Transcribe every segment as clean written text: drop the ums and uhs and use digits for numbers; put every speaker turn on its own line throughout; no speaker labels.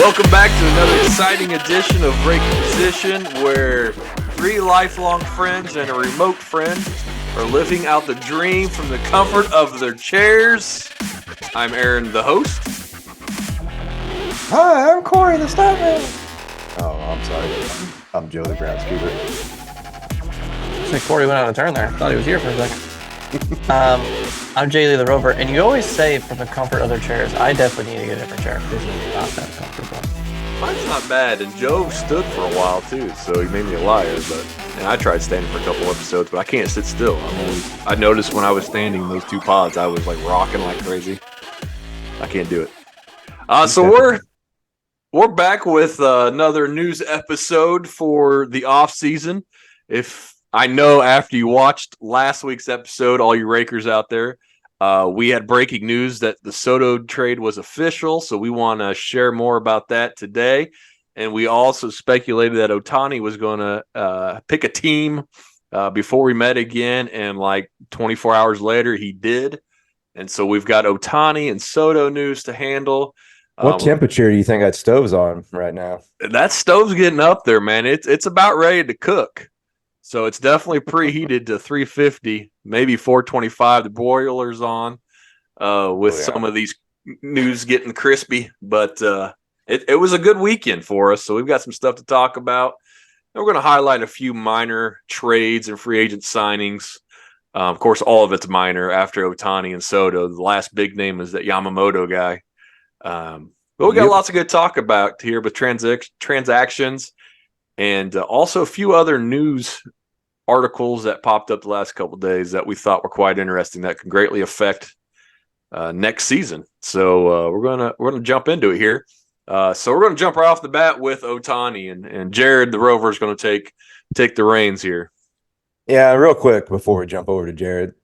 Welcome back to another exciting edition of Breaking Position, where three lifelong friends and a remote friend are living out the dream from the comfort of their chairs. I'm Aaron, the host.
Hi, I'm Corey, the statman. Oh, I'm sorry. I'm Joe, the groundskeeper.
Actually, Corey went on a turn there. Thought he was here for a second. I'm Jay Lee, the rover, and you always say from the comfort of their chairs. I definitely need to get a different chair. This is not that comfortable.
Mine's not bad, and Joe stood for a while too, so he made me a liar. And I tried standing for a couple episodes, but I can't sit still. I noticed when I was standing those two pods, I was like rocking like crazy. I can't do it. So we're back with another news episode for the offseason. If I know after you watched last week's episode, all you Rakers out there, we had breaking news that the Soto trade was official, so we want to share more about that today. And we also speculated that Ohtani was going to pick a team before we met again, and like 24 hours later, he did. And so we've got Ohtani and Soto news to handle.
What temperature do you think that stove's on right now?
That stove's getting up there, man. It's about ready to cook. So it's definitely preheated to 350, maybe 425. The boiler's on with some of these news getting crispy. But it was a good weekend for us. So we've got some stuff to talk about. And we're going to highlight a few minor trades and free agent signings. Of course, all of it's minor after Ohtani and Soto. The last big name is that Yamamoto guy. But we got lots of good talk about here with transactions. And also a few other news articles that popped up the last couple of days that we thought were quite interesting that can greatly affect next season. So we're gonna jump into it here. So we're gonna jump right off the bat with Ohtani, and Jared, the Rover, is going to take the reins here.
Yeah, real quick before we jump over to Jared.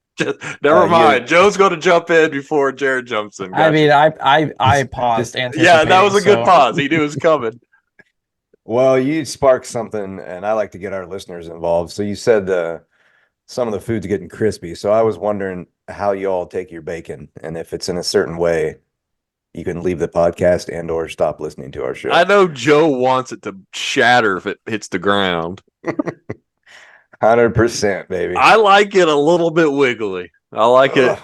Never mind. Joe's going to jump in before Jared jumps in.
Gotcha. I mean, I paused.
Yeah, that was a good pause. He knew it was coming.
Well, you sparked something, and I like to get our listeners involved. So you said some of the food's getting crispy. So I was wondering how you all take your bacon, and if it's in a certain way, you can leave the podcast and or stop listening to our show.
I know Joe wants it to shatter if it hits the ground.
100%, baby.
I like it a little bit wiggly. I like it.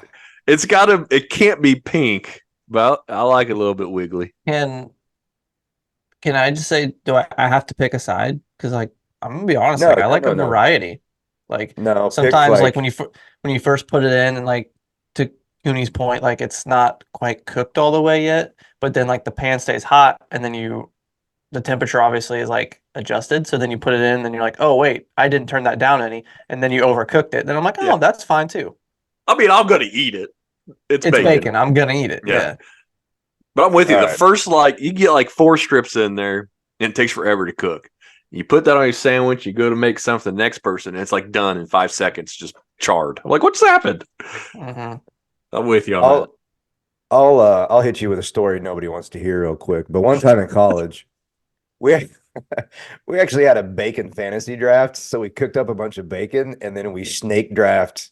It can't be pink, but I like it a little bit wiggly.
Can I just say, do I have to pick a side? Because like I'm gonna be honest, I like a variety. Like sometimes like when you first put it in, and like to Cooney's point, like it's not quite cooked all the way yet, but then like the pan stays hot, and then the temperature obviously is like adjusted. So then you put it in, and then you're like, oh wait, I didn't turn that down any, and then you overcooked it. Then I'm like, oh, that's fine too.
I mean, I'm gonna eat it. It's bacon.
I'm gonna eat it. Yeah.
But I'm with you.
All
the
right.
First, you get like 4 strips in there, and it takes forever to cook. You put that on your sandwich, you go to make something for the next person, and it's like done in 5 seconds, just charred. I'm like, what's happened?
Mm-hmm.
I'm with you on that.
I'll hit you with a story nobody wants to hear real quick. But one time in college, we actually had a bacon fantasy draft. So we cooked up a bunch of bacon, and then we snake draft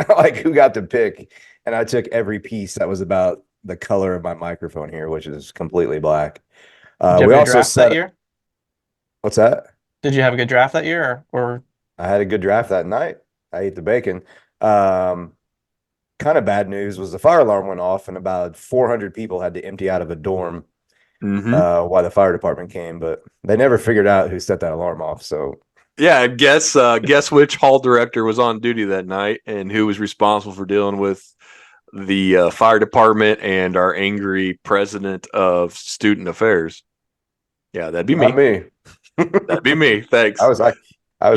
like who got to pick. And I took every piece that was about the color of my microphone here, which is completely black.
We also set that year.
What's that?
Did you have a good draft that year, or?
I had a good draft that night. I ate the bacon. Kind of bad news was the fire alarm went off, and about 400 people had to empty out of a dorm while the fire department came. But they never figured out who set that alarm off. So
yeah, guess which hall director was on duty that night and who was responsible for dealing with the fire department and our angry president of student affairs. Yeah, that'd be me.
Not me.
That'd be me. Thanks.
I was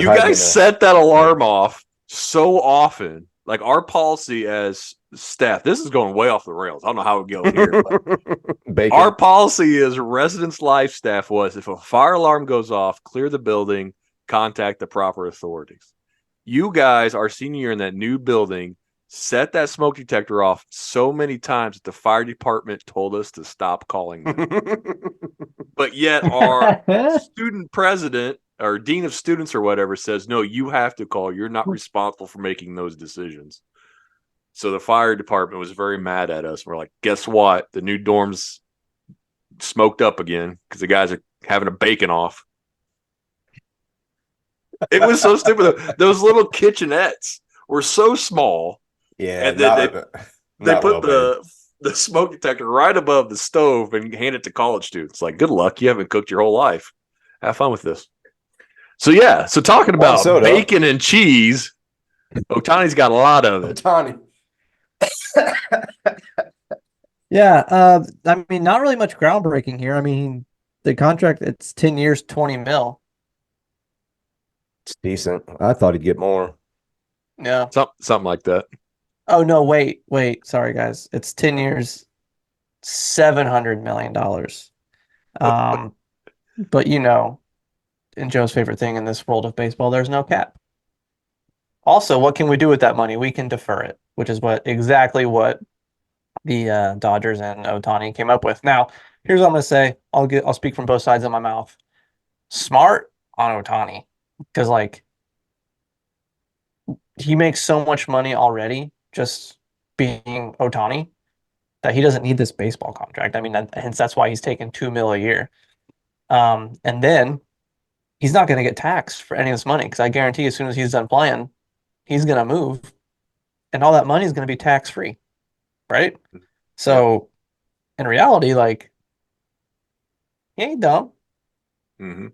you guys set that alarm off so often. Like our policy as staff, this is going way off the rails. I don't know how it goes here. But our policy as residence life staff was if a fire alarm goes off, clear the building, contact the proper authorities. You guys, our senior year in that new building, set that smoke detector off so many times that the fire department told us to stop calling them. But yet our student president or dean of students or whatever says, no, you have to call. You're not responsible for making those decisions. So the fire department was very mad at us. We're like, guess what? The new dorms smoked up again because the guys are having a bacon off. It was so stupid. Those little kitchenettes were so small.
Yeah,
and then they put the smoke detector right above the stove and hand it to college students. Like, good luck. You haven't cooked your whole life. Have fun with this. So, yeah. So, talking about bacon and cheese, Ohtani's got a lot of it.
Ohtani.
Yeah. I mean, not really much groundbreaking here. I mean, the contract, it's 10 years, 20 mil.
It's decent. I thought he'd get more.
Yeah.
Something like that.
Oh, no, wait. Sorry, guys. It's 10 years, $700 million. But in Joe's favorite thing in this world of baseball, there's no cap. Also, what can we do with that money? We can defer it, which is exactly what the Dodgers and Ohtani came up with. Now, here's what I'm going to say. I'll speak from both sides of my mouth. Smart on Ohtani, because he makes so much money already just being Ohtani that he doesn't need this baseball contract. I mean, hence that's why he's taking $2 million a year. And then he's not going to get taxed for any of this money because I guarantee as soon as he's done playing, he's going to move, and all that money is going to be tax free, right? So, in reality, he ain't dumb.
Mm-hmm.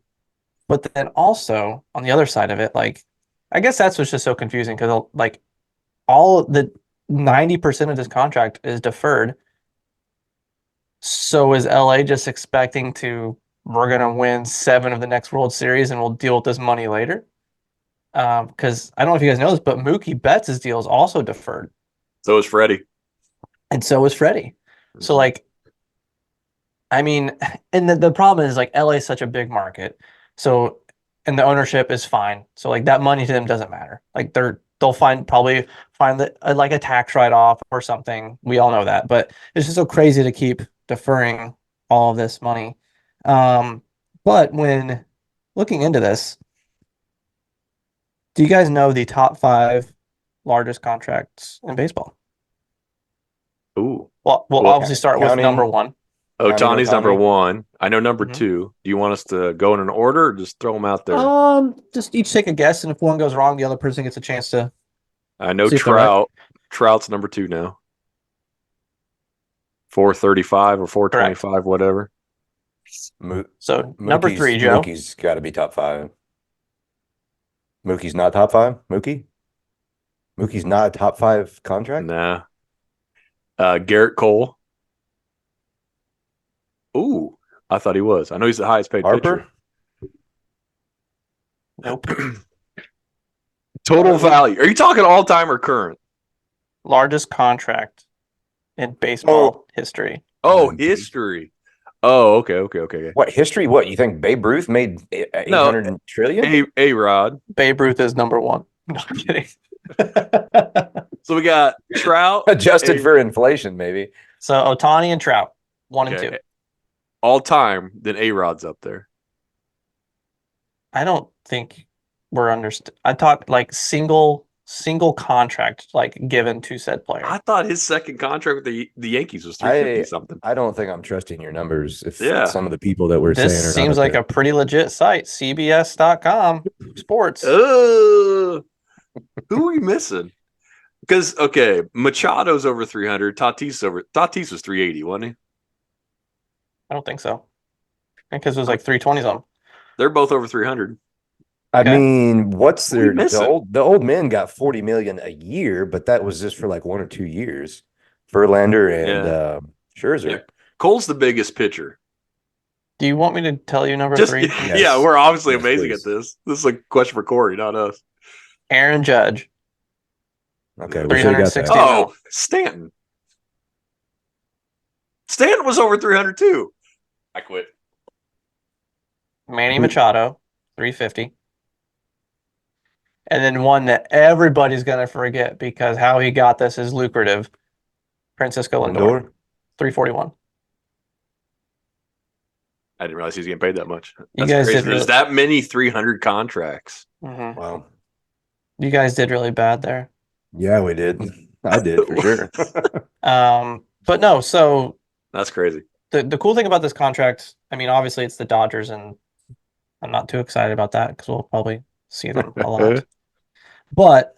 But then also on the other side of it, I guess that's what's just so confusing because all the 90% of this contract is deferred. So is LA just expecting we're going to win 7 of the next World Series and we'll deal with this money later? Because I don't know if you guys know this, but Mookie Betts' deal is also deferred.
So is Freddie.
And so is Freddie. So, I mean, and the problem is, LA is such a big market. So, and the ownership is fine. So, that money to them doesn't matter. They'll probably find that a tax write-off or something. We all know that. But it's just so crazy to keep deferring all of this money. But when looking into this, do you guys know the top 5 largest contracts in baseball?
Ooh.
Well, we'll obviously start with number 1.
Ohtani's number 1. I know number 2. Do you want us to go in an order or just throw them out there?
Just each take a guess, and if one goes wrong, the other person gets a chance to.
I know Trout. Right. Trout's number 2 now. 435 or 425, correct. Whatever.
So number 3, Joe.
Mookie's got to be top 5. Mookie's not top 5. Mookie's not a top 5 contract.
Nah. Garrett Cole. Ooh, I thought he was. I know he's the highest paid pitcher.
Nope.
Total value. Are you talking all time or current?
Largest contract in baseball history.
Oh, history. Oh, okay.
What history? What you think Babe Ruth made 800 trillion?
A-Rod.
Babe Ruth is number 1. No, I'm kidding.
So we got Trout.
Adjusted for inflation, maybe.
So Ohtani and Trout, 1 and 2.
All time, then A-Rod's up there.
I don't think we're understood. I thought single contract given to said player.
I thought his second contract with the Yankees was 350 something.
I don't think I'm trusting your numbers. If some of the people that we're saying are
seems like a pretty legit site. CBS.com sports.
Who are we missing? Because Machado's over 300. Tatis was 380, wasn't he?
I don't think so. Because it was 320 something.
They're both over 300.
I mean, what's their the old men got 40 million a year, but that was just for 1 or 2 years. Verlander and Scherzer.
Yeah. Cole's the biggest pitcher.
Do you want me to tell you number 3?
Yes. Yeah, we're obviously amazing at this. This is a question for Corey, not us.
Aaron Judge.
Okay, we should have got that.
Oh, Stanton. Stanton was over 300 too. I quit.
Manny Machado, 350. And then one that everybody's going to forget because how he got this is lucrative. Francisco Lindor, 341.
I didn't realize he was getting paid that much.
You guys
crazy. There's that many 300 contracts.
Mm-hmm.
Wow.
You guys did really bad there.
Yeah, we did. I did for sure.
But no, so
that's crazy.
the cool thing about this contract, I mean, obviously it's the Dodgers, and I'm not too excited about that because we'll probably see them a lot. But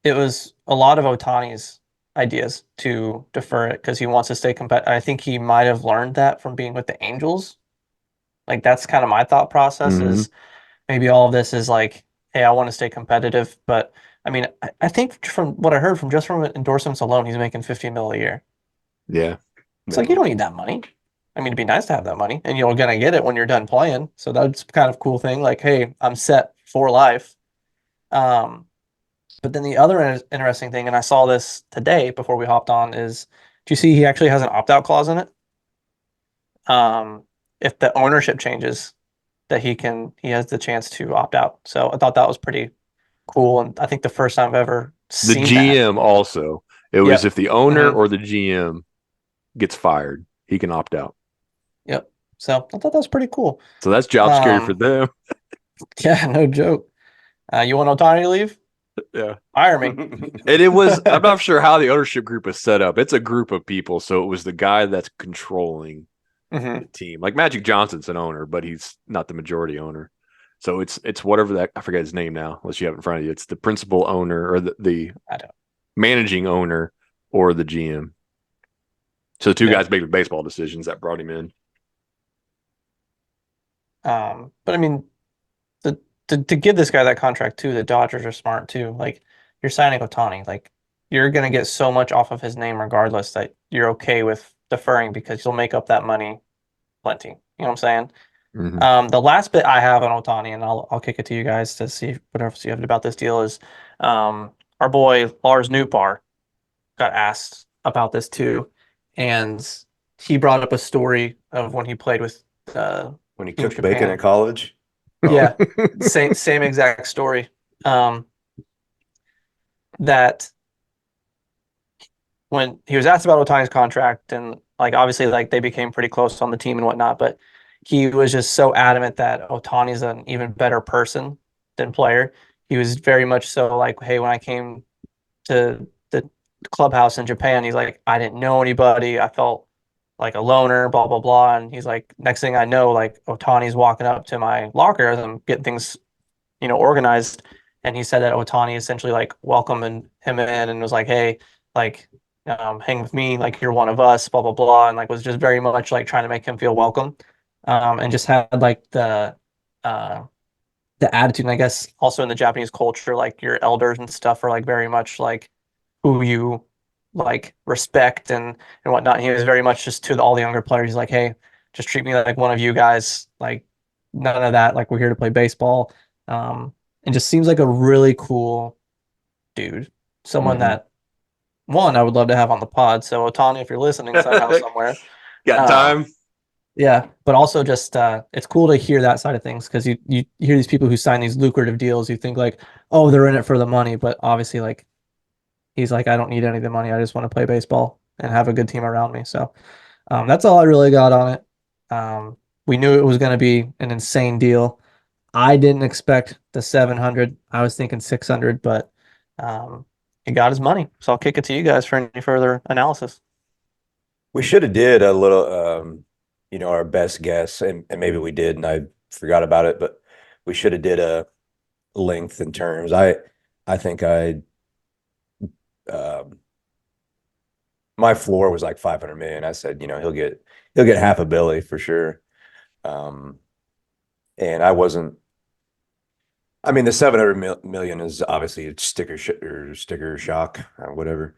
it was a lot of Ohtani's ideas to defer it because he wants to stay competitive. I think he might have learned that from being with the Angels. Like that's kind of my thought process is maybe all of this is like, hey, I want to stay competitive. But I mean, I think from what I heard from just from endorsements alone, he's making 50 mil a year.
Yeah.
It's like you don't need that money. I mean, it'd be nice to have that money, and you're gonna get it when you're done playing. So that's kind of cool thing. Like, hey, I'm set for life. Um, but then the other interesting thing, and I saw this today before we hopped on, is do you see he actually has an opt-out clause in it? Um, if the ownership changes, that he has the chance to opt out. So I thought that was pretty cool, and I think the first time I've ever
The
seen that.
GM also. It was
Yep.
if the owner
Mm-hmm.
or the GM gets fired, he can opt out.
Yep. So I thought that was pretty cool.
So that's job security for
Um,
them.
yeah, no joke. You want Ohtani to leave?
Yeah.
Hire me.
And I'm not sure how the ownership group is set up. It's a group of people. So it was the guy that's controlling the
Mm-hmm.
team. Like Magic Johnson's an owner, but he's not the majority owner. So it's whatever that, I forget his name now, unless you have it in front of you. It's the principal owner or the
I don't.
managing owner or the GM. So the two
Yeah.
guys make the baseball decisions that brought him in.
But I mean, to give this guy that contract too, the Dodgers are smart too. Like you're signing Ohtani, like you're gonna get so much off of his name regardless that you're okay with deferring because you'll make up that money plenty. You know what I'm saying?
Mm-hmm.
The last bit I have on Ohtani, and I'll kick it to you guys to see whatever you have about this deal is our boy Lars Nootbaar got asked about this too, and he brought up a story of when he played with
When he
Team
cooked bacon
Japan.
at college. Oh.
Yeah, same exact story. Um, that when he was asked about Otani's contract and like obviously like they became pretty close on the team and whatnot, but he was just so adamant that Otani's an even better person than player. He was very much so like, hey, when I came to the clubhouse in Japan, he's like, I didn't know anybody. I felt like a loner, blah blah blah. And he's like, next thing I know, like Otani's walking up to my locker as I'm getting things, organized. And he said that Otani essentially like welcomed him in and was like, hey, like hang with me, like you're one of us, blah blah blah, and like was just very much like trying to make him feel welcome, and just had like uh, the attitude. And I guess also in the Japanese culture, like your elders and stuff are like very much like who you like respect and whatnot. And he was very much just to all the younger players. He's like, hey, just treat me like one of you guys. Like none of that. Like we're here to play baseball. And just seems like a really cool dude. Someone
Mm-hmm.
that one I would love to have on the pod. So Otani, if you're listening somehow somewhere,
Got
um,
time?
yeah. But also just it's cool to hear that side of things because you hear these people who sign these lucrative deals. You think like, oh, they're in it for the money, but obviously like he's like, I don't need any of the money. I just want to play baseball and have a good team around me. So that's all I really got on it. We knew it was going to be an insane deal. I didn't expect the 700. I was thinking 600, but he got his money. So I'll kick it to you guys for any further analysis.
We should have did a little, our best guess, and maybe we did, and I forgot about it. But we should have did a length in terms. I think um, my floor was like 500 million. I said, he'll get half a billy for sure. Um, and I wasn't. I mean, the 700 million is obviously a sticker shock or whatever.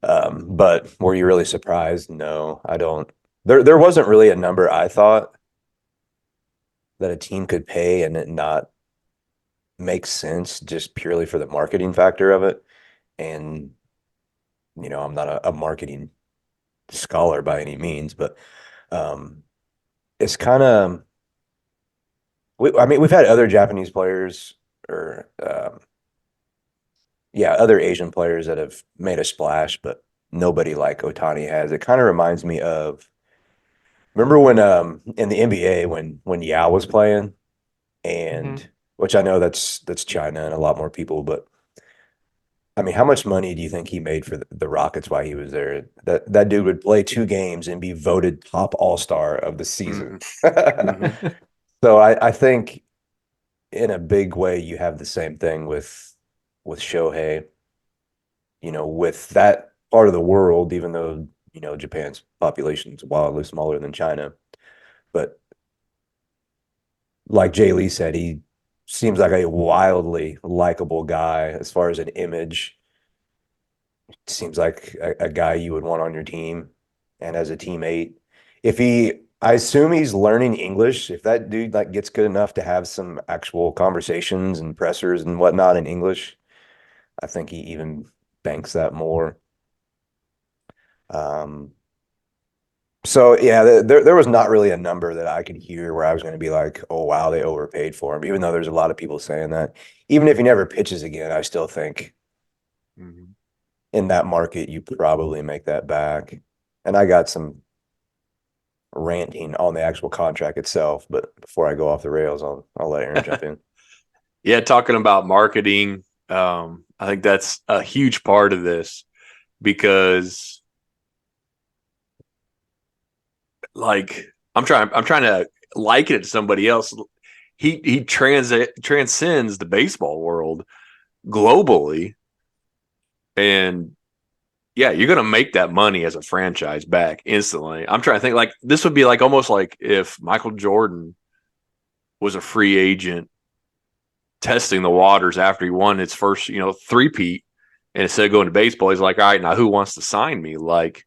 But were you really surprised? No, I don't. There wasn't really a number I thought that a team could pay and it not make sense just purely for the marketing factor of it. And, I'm not a marketing scholar by any means, but um, it's kind of, I mean, we've had other Japanese players or, yeah, other Asian players that have made a splash, but nobody like Ohtani has. It kind of reminds me of, remember when in the NBA when Yao was playing
Mm-hmm.
and which I know that's China and a lot more people, but I mean, how much money do you think he made for the Rockets while he was there? That dude would play 2 games and be voted top all-star of the season.
Mm-hmm.
So I think in a big way you have the same thing with Shohei, with that part of the world, even though, Japan's population is wildly smaller than China. But like Jay Lee said, he seems like a wildly likable guy as far as an image. Seems like a guy you would want on your team and as a teammate. I assume he's learning English. If that dude like gets good enough to have some actual conversations and pressers and whatnot in English, I think he even banks that more. Um, so yeah, there was not really a number that I could hear where I was going to be like, oh wow, they overpaid for him. Even though there's a lot of people saying that. Even if he never pitches again, I still think
Mm-hmm.
in that market you probably make that back. And I got some ranting on the actual contract itself, but before I go off the rails, I'll let Aaron jump in.
Yeah, talking about marketing, I think that's a huge part of this because, like, I'm trying to liken it to somebody else. He transcends the baseball world globally, and yeah, you're gonna make that money as a franchise back instantly. I'm trying to think like this would be like almost like if Michael Jordan was a free agent testing the waters after he won his first, three-peat, and instead of going to baseball, he's like, all right, now who wants to sign me? Like,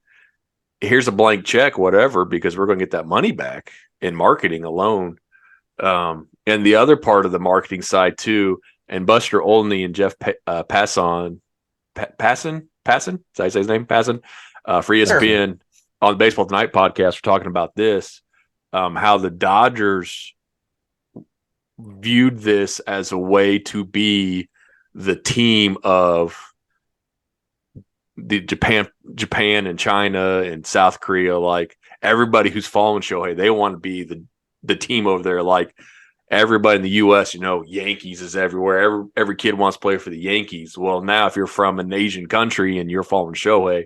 here's a blank check, whatever, because we're going to get that money back in marketing alone. And the other part of the marketing side too, and Buster Olney and Jeff Passan, did I say his name? Passan, for ESPN on the Baseball Tonight podcast, we're talking about this, how the Dodgers viewed this as a way to be the team of the Japan and China and South Korea. Like everybody who's following Shohei, they want to be the team over there. Like everybody in the U.S., Yankees is everywhere. Every kid wants to play for the Yankees. Well, now if you're from an Asian country and you're following Shohei,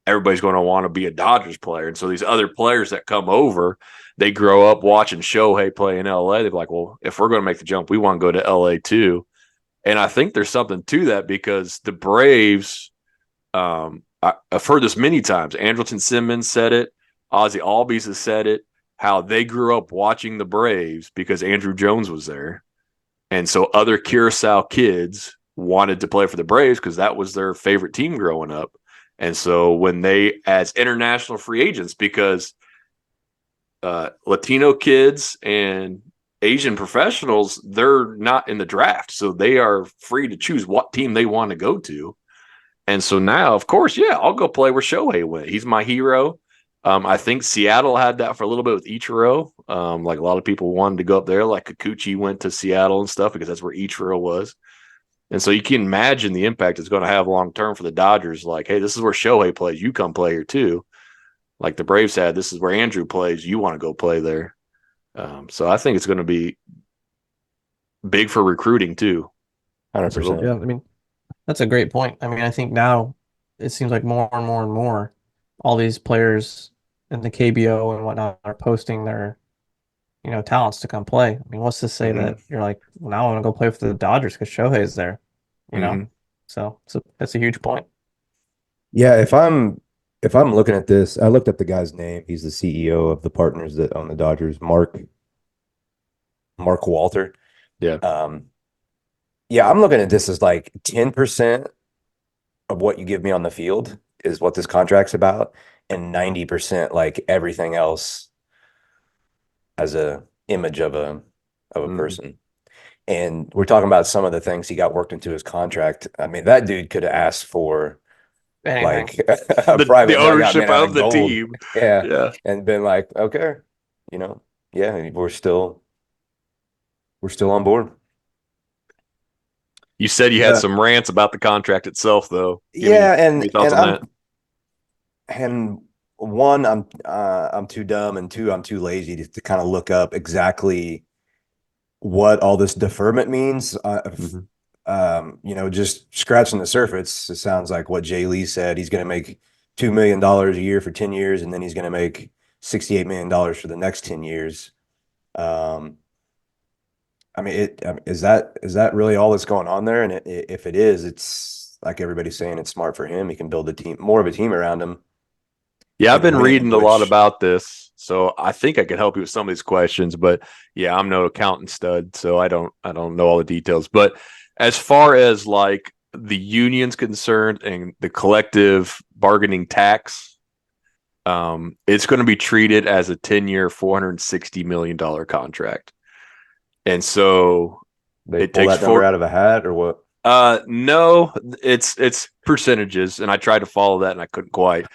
everybody's going to want to be a Dodgers player. And so these other players that come over, they grow up watching Shohei play in LA. They're like, well, if we're going to make the jump, we want to go to LA too. And I think there's something to that because the Braves, I've heard this many times. Andrelton Simmons said it. Ozzie Albies has said it, how they grew up watching the Braves because Andrew Jones was there. And so other Curacao kids wanted to play for the Braves because that was their favorite team growing up. And so when they, as international free agents, because Latino kids and Asian professionals, they're not in the draft. So they are free to choose what team they want to go to. And so now, of course, yeah, I'll go play where Shohei went. He's my hero. I think Seattle had that for a little bit with Ichiro. Like a lot of people wanted to go up there. Like Kikuchi went to Seattle and stuff because that's where Ichiro was. And so you can imagine the impact it's going to have long term for the Dodgers. Like, hey, this is where Shohei plays. You come play here too. Like the Braves had, this is where Andrew plays. You want to go play there. So I think it's going to be big for recruiting too.
100%.
Yeah, I mean, that's a great point. I mean, I think now it seems like more and more and more, all these players in the KBO and whatnot are posting their, talents to come play. I mean, what's to say that you're like, well, now I want to go play for the Dodgers because Shohei's there, So that's a huge point.
Yeah, if I'm looking at this, I looked up the guy's name. He's the CEO of the partners that own the Dodgers, Mark Walter.
Yeah.
Yeah, I'm looking at this as like 10% of what you give me on the field is what this contract's about, and 90% like everything else as a image of a person. And we're talking about some of the things he got worked into his contract. I mean, that dude could have asked for like a private
the ownership of the
gold.
team.
Yeah. And been like, okay, yeah, we're still on board.
You said you had some rants about the contract itself, though.
And one, I'm too dumb, and two, I'm too lazy to kind of look up exactly what all this deferment means. just scratching the surface, it sounds like what Jay Lee said. He's going to make $2 million a year for 10 years, and then he's going to make $68 million for the next 10 years. I mean, is that really all that's going on there? And if it is, it's like everybody's saying, it's smart for him. He can build more of a team around him.
Yeah, I've been reading a lot about this, so I think I could help you with some of these questions. But yeah, I'm no accountant stud, so I don't know all the details. But as far as like the union's concerned and the collective bargaining tax, it's going to be treated as a 10-year, $460 million contract. And so
they pull that number out of a hat or what?
No, it's percentages, and I tried to follow that and I couldn't quite.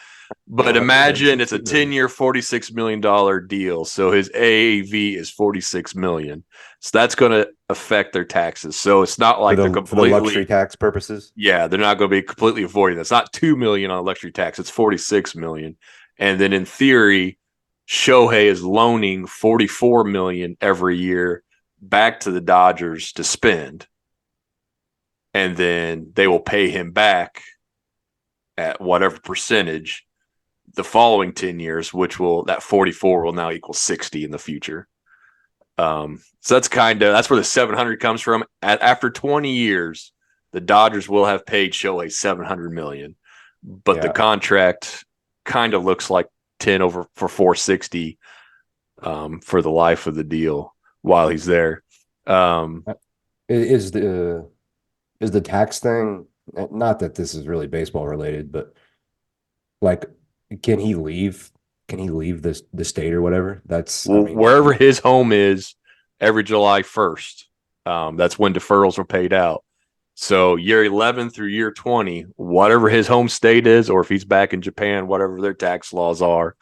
But imagine it's a 10-year, $46 million deal. So his AAV is $46 million. So that's going to affect their taxes. So it's not like they're completely
for the luxury tax purposes.
Yeah, they're not going to be completely avoiding that. It's not $2 million on a luxury tax. It's $46 million. And then in theory, Shohei is loaning $44 million every year back to the Dodgers to spend. And then they will pay him back at whatever percentage the following 10 years, that 44 will now equal 60 in the future. So that's where the 700 comes from. After 20 years, the Dodgers will have paid Shohei $700 million, but the contract kind of looks like 10 over for 460 for the life of the deal while he's there.
Is the tax thing, not that this is really baseball related, but like, can he leave the state or whatever?
Wherever his home is every July 1st. That's when deferrals are paid out. So year 11 through year 20, whatever his home state is, or if he's back in Japan, whatever their tax laws are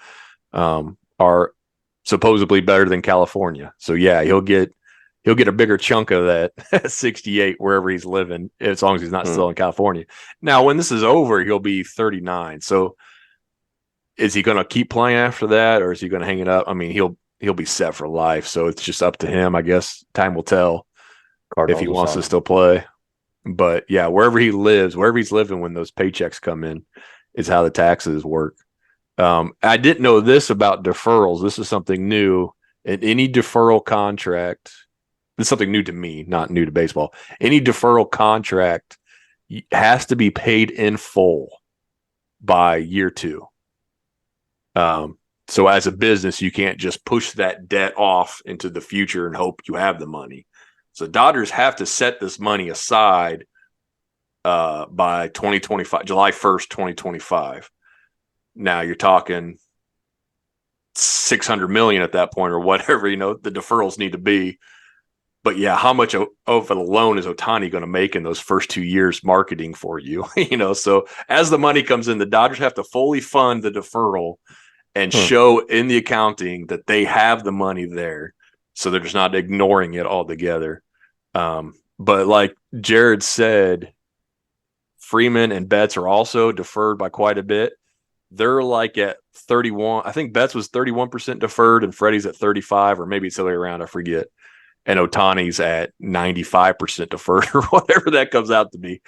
supposedly better than California. So yeah, he'll get a bigger chunk of that 68 wherever he's living, as long as he's not still in California. Now, when this is over, he'll be 39. So is he going to keep playing after that, or is he going to hang it up? I mean, he'll be set for life. So it's just up to him, I guess. Time will tell if he wants to still play. But yeah, wherever he lives, wherever he's living when those paychecks come in, is how the taxes work. I didn't know this about deferrals. This is something new. In any deferral contract, this is something new to me, not new to baseball. Any deferral contract has to be paid in full by year 2. So as a business, you can't just push that debt off into the future and hope you have the money. So Dodgers have to set this money aside by 2025, July 1st, 2025. Now you're talking $600 million at that point or whatever, the deferrals need to be. But yeah, how much of a loan is Ohtani going to make in those first 2 years marketing for you? So as the money comes in, the Dodgers have to fully fund the deferral and show in the accounting that they have the money there. So they're just not ignoring it altogether. But like Jared said, Freeman and Betts are also deferred by quite a bit. They're like at 31. I think Betts was 31% deferred and Freddie's at 35, or maybe it's the other way around. I forget. And Ohtani's at 95% deferred or whatever that comes out to be.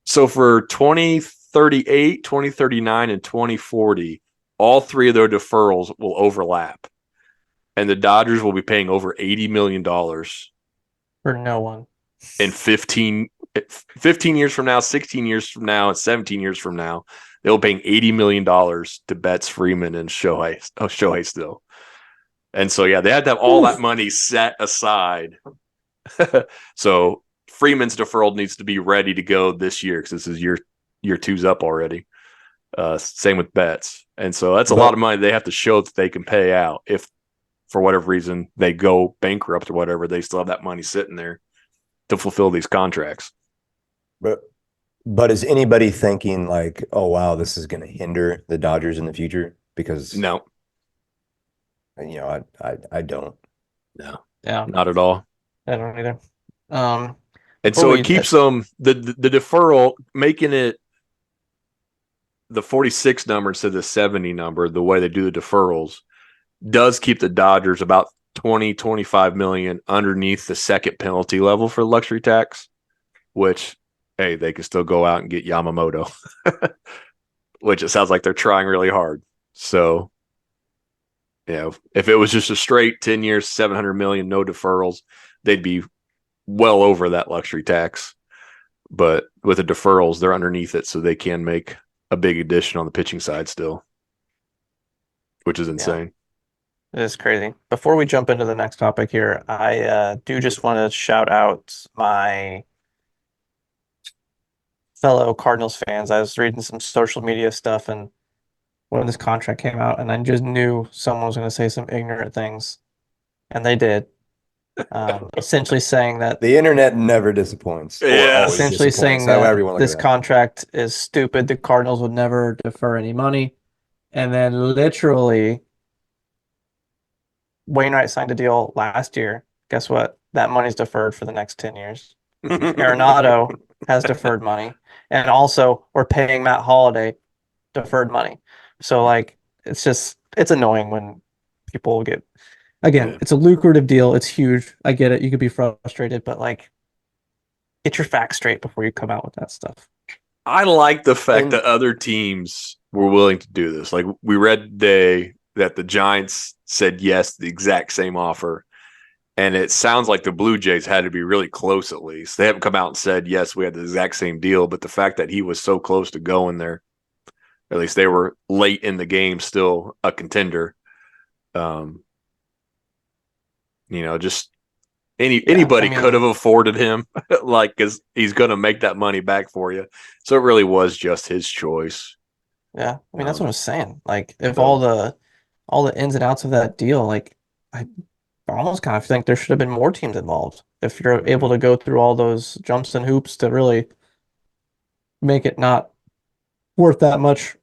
So for 2038, 2039, and 2040, all three of their deferrals will overlap. And the Dodgers will be paying over $80 million
for no one
in 15 years from now, 16 years from now, and 17 years from now. They'll be paying $80 million to Betts, Freeman, and Shohei still. And so, yeah, they had to have all that money set aside. So Freeman's deferral needs to be ready to go this year because this is year 2's up already. Same with Betts. And so that's a lot of money they have to show that they can pay out. If for whatever reason they go bankrupt or whatever, they still have that money sitting there to fulfill these contracts.
But is anybody thinking like, oh, wow, this is going to hinder the Dodgers in the future? Because
no.
I don't.
No. Yeah. Not at all.
I don't either.
And so it keeps them the deferral, making it the 46 number instead of the 70 number, the way they do the deferrals, does keep the Dodgers about 20, 25 million underneath the second penalty level for luxury tax, which, hey, they can still go out and get Yamamoto, which it sounds like they're trying really hard. So, if it was just a straight 10 years, 700 million, no deferrals, they'd be well over that luxury tax. But with the deferrals, they're underneath it, so they can make a big addition on the pitching side still, which is insane.
It is crazy. Before we jump into the next topic here, I do just want to shout out my fellow Cardinals fans. I was reading some social media stuff and when this contract came out, and I just knew someone was going to say some ignorant things, and they did. Essentially saying that
the internet never disappoints.
Essentially saying that this contract is stupid. The Cardinals would never defer any money. And then literally Wainwright signed a deal last year. Guess what? That money's deferred for the next 10 years. Arenado has deferred money. And also, we're paying Matt Holliday deferred money. So, it's annoying when people get, again, it's a lucrative deal. It's huge. I get it. You could be frustrated, but get your facts straight before you come out with that stuff.
I like the fact that other teams were willing to do this. Like, we read today that the Giants said yes to the exact same offer. And it sounds like the Blue Jays had to be really close at least. They haven't come out and said, yes, we had the exact same deal. But the fact that he was so close to going there, at least they were late in the game, still a contender. Just anybody could have afforded him, because he's going to make that money back for you. So it really was just his choice.
Yeah, that's what I'm saying. If all the ins and outs of that deal, I almost kind of think there should have been more teams involved. If you're able to go through all those jumps and hoops to really make it not worth that much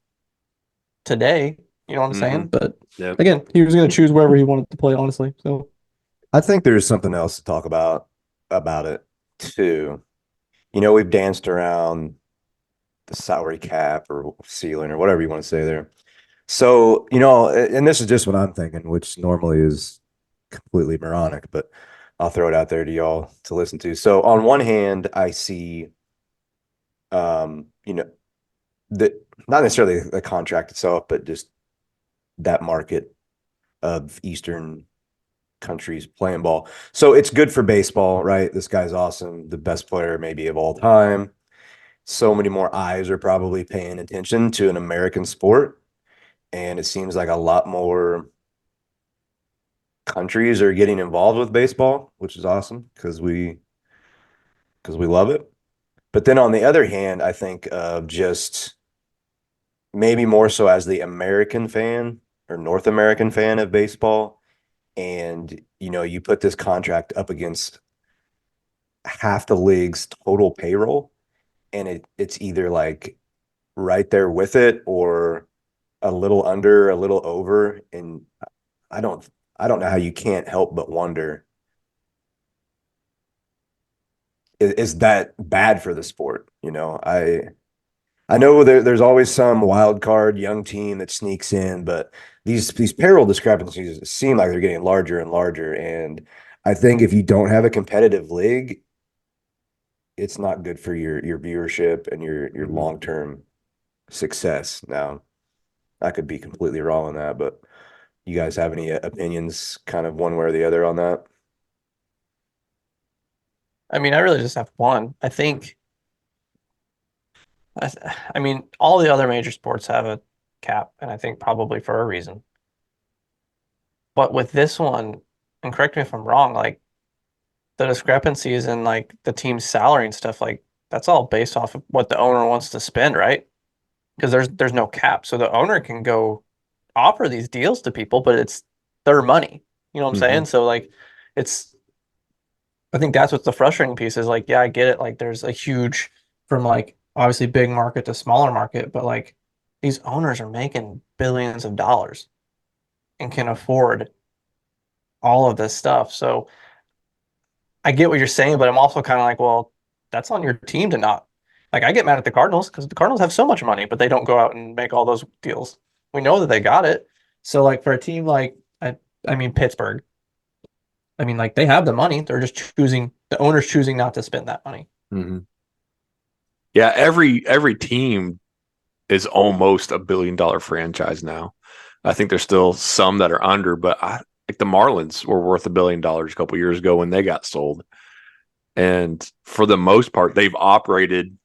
today, you know what I'm saying? But again, he was going to choose wherever he wanted to play, honestly. So
I think there's something else to talk about it too. We've danced around the salary cap or ceiling or whatever you want to say there. So, and this is just what I'm thinking, which normally is completely moronic, but I'll throw it out there to y'all to listen to. So on one hand, I see, not necessarily the contract itself, but just that market of Eastern countries playing ball. So it's good for baseball, right? This guy's awesome. The best player maybe of all time. So many more eyes are probably paying attention to an American sport. And it seems like a lot more countries are getting involved with baseball, which is awesome because we love it. But then on the other hand, I think of just maybe more so as the American fan or North American fan of baseball. And, you put this contract up against half the league's total payroll, and it's either right there with it or a little under, a little over. And I don't know how you can't help but wonder, is that bad for the sport? I know there's always some wild card young team that sneaks in, but these payroll discrepancies seem like they're getting larger and larger. And I think if you don't have a competitive league, it's not good for your viewership and your long-term success. Now, I could be completely wrong on that, but you guys have any opinions kind of one way or the other on that?
I really just have one. All the other major sports have a cap, and I think probably for a reason. But with this one, and correct me if I'm wrong, the discrepancies in the team's salary and stuff, that's all based off of what the owner wants to spend, right? Because there's no cap. So the owner can go offer these deals to people, but it's their money. You know what I'm saying? So I think that's what's the frustrating piece is I get it. There's a huge from obviously big market to smaller market, but these owners are making billions of dollars and can afford all of this stuff. So I get what you're saying, but I'm also kind of well, that's on your team to not. I get mad at the Cardinals because the Cardinals have so much money, but they don't go out and make all those deals. We know that they got it. So for a team Pittsburgh, they have the money. They're just the owner's choosing not to spend that money.
Mm-hmm.
Yeah, every team is almost $1 billion franchise now. I think there's still some that are under, but like the Marlins were worth $1 billion a couple years ago when they got sold. And for the most part, they've operated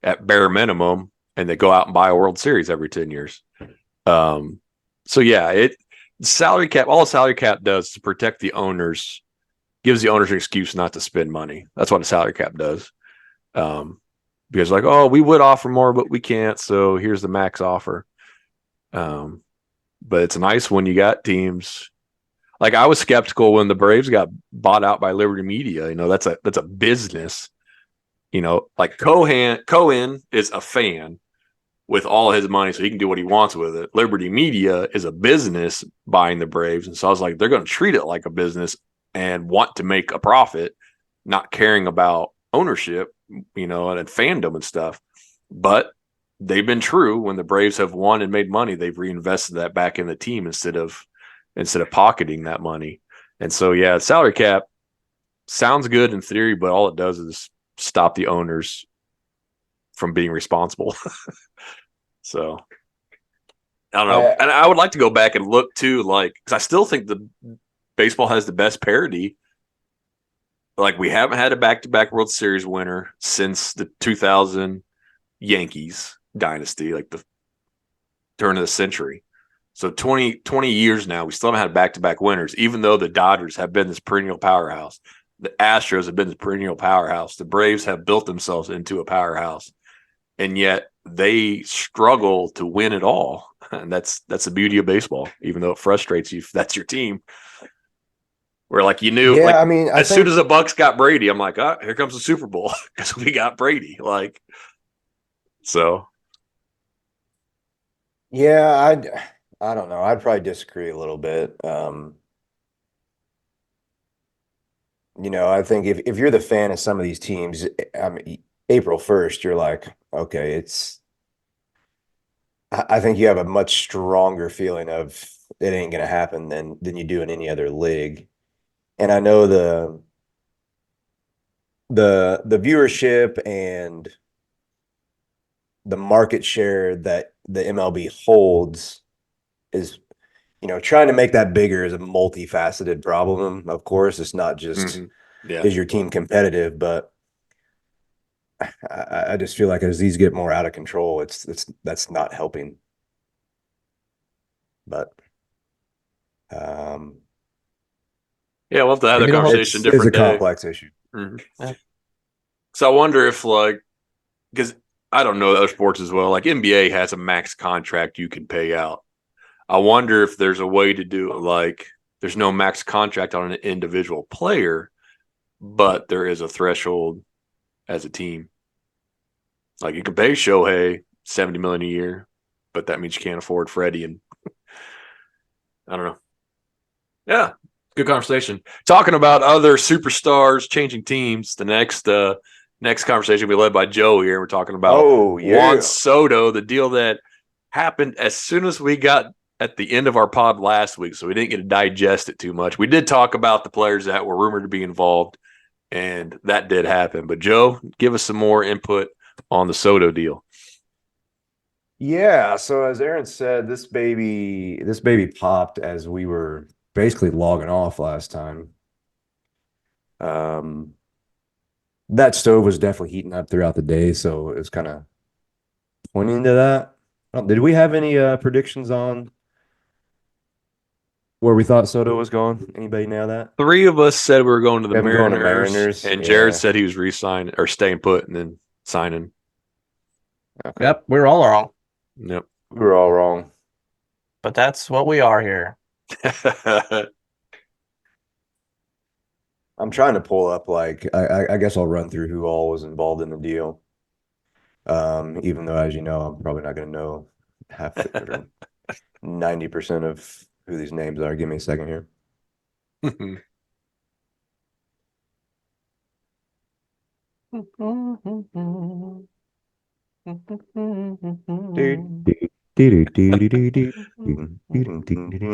at bare minimum, and they go out and buy a World Series every 10 years. So yeah, salary cap, all salary cap does to protect the owners, gives the owners an excuse not to spend money. That's what a salary cap does. Because like, oh, we would offer more, but we can't. So here's the max offer. But it's nice when you got teams. Like I was skeptical when the Braves got bought out by Liberty Media. You know, that's a business. You know, like Cohen is a fan with all his money, so he can do what he wants with it. Liberty Media is a business buying the Braves, and so I was like, they're going to treat it like a business and want to make a profit, not caring about ownership, you know, and fandom and stuff. But they've been true. When the Braves have won and made money, they've reinvested that back in the team instead of pocketing that money. And so, yeah, salary cap sounds good in theory, but all it does is stop the owners from being responsible. So I don't know. And I would like to go back and look too, like, because I still think the baseball has the best parity. Like, we haven't had a back-to-back World Series winner since the 2000 Yankees dynasty, like the turn of the century. So 20 years now, we still haven't had back-to-back winners, even though the Dodgers have been this perennial powerhouse. The Astros have been this perennial powerhouse. The Braves have built themselves into a powerhouse. And yet they struggle to win it all. And that's the beauty of baseball, even though it frustrates you if that's your team. Where like you knew,
yeah,
like,
I mean,
as soon as the Bucks got Brady, I'm like, oh, here comes the Super Bowl because we got Brady. Like, so.
Yeah, I don't know. I'd probably disagree a little bit. You know, I think if you're the fan of some of these teams, I mean, April 1st, you're like, okay, I think you have a much stronger feeling of it ain't gonna happen than you do in any other league. And I know the viewership and the market share that the MLB holds is, you know, trying to make that bigger is a multifaceted problem. Of course, it's not just is your team competitive, but I just feel like as these get more out of control, that's not helping. But
yeah, we'll have to have that conversation different day.
It's a complex issue.
Mm-hmm. Yeah. So I wonder if, like, because I don't know other sports as well. Like NBA has a max contract you can pay out. I wonder if there's a way to do it. Like, there's no max contract on an individual player, but there is a threshold as a team. Like, you can pay Shohei $70 million a year, but that means you can't afford Freddie. And I don't know. Yeah, good conversation. Talking about other superstars changing teams. The next conversation will be led by Joe here. We're talking about Juan Soto, the deal that happened as soon as we got at the end of our pod last week, so we didn't get to digest it too much. We did talk about the players that were rumored to be involved, and that did happen. But Joe, give us some more input on the Soto deal.
Yeah, so as Aaron said, this baby popped as we were basically logging off last time. That stove was definitely heating up throughout the day, so it was kind of pointing to that. Did we have any predictions on where we thought Soto was going? Anybody know that?
3 of us said we were going to the
Mariners,
and Jared said he was re-signing or staying put and then signing.
Okay. Yep, we were all wrong.
Yep,
we were all wrong.
But that's what we are here.
I'm trying to pull up, like, I guess I'll run through who all was involved in the deal. Even though, as you know, I'm probably not going to know half 90% of who these names are. Give me a second here.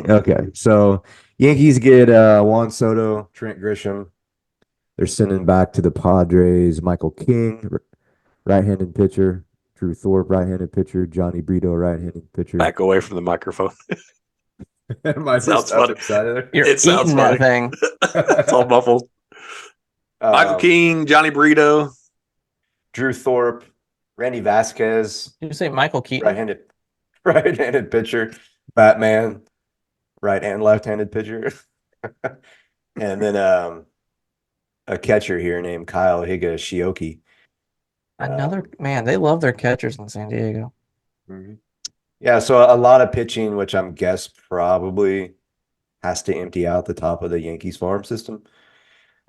Okay, so Yankees get Juan Soto, Trent Grisham. They're sending back to the Padres Michael King, right-handed pitcher. Drew Thorpe, right-handed pitcher. Johnny Brito, right-handed pitcher.
Back away from the microphone.
Am I
sounds funny.
You're
it sounds
eating
funny.
that thing.
It's all muffled. Michael King, Johnny Brito,
Drew Thorpe, Randy Vasquez.
Did you say Michael Keaton?
Right-handed pitcher. Batman, right and left-handed pitcher. And then a catcher here named Kyle Higashioka.
Another man, they love their catchers in San Diego.
Mm-hmm. Yeah, so a lot of pitching, which I'm guess probably has to empty out the top of the Yankees farm system.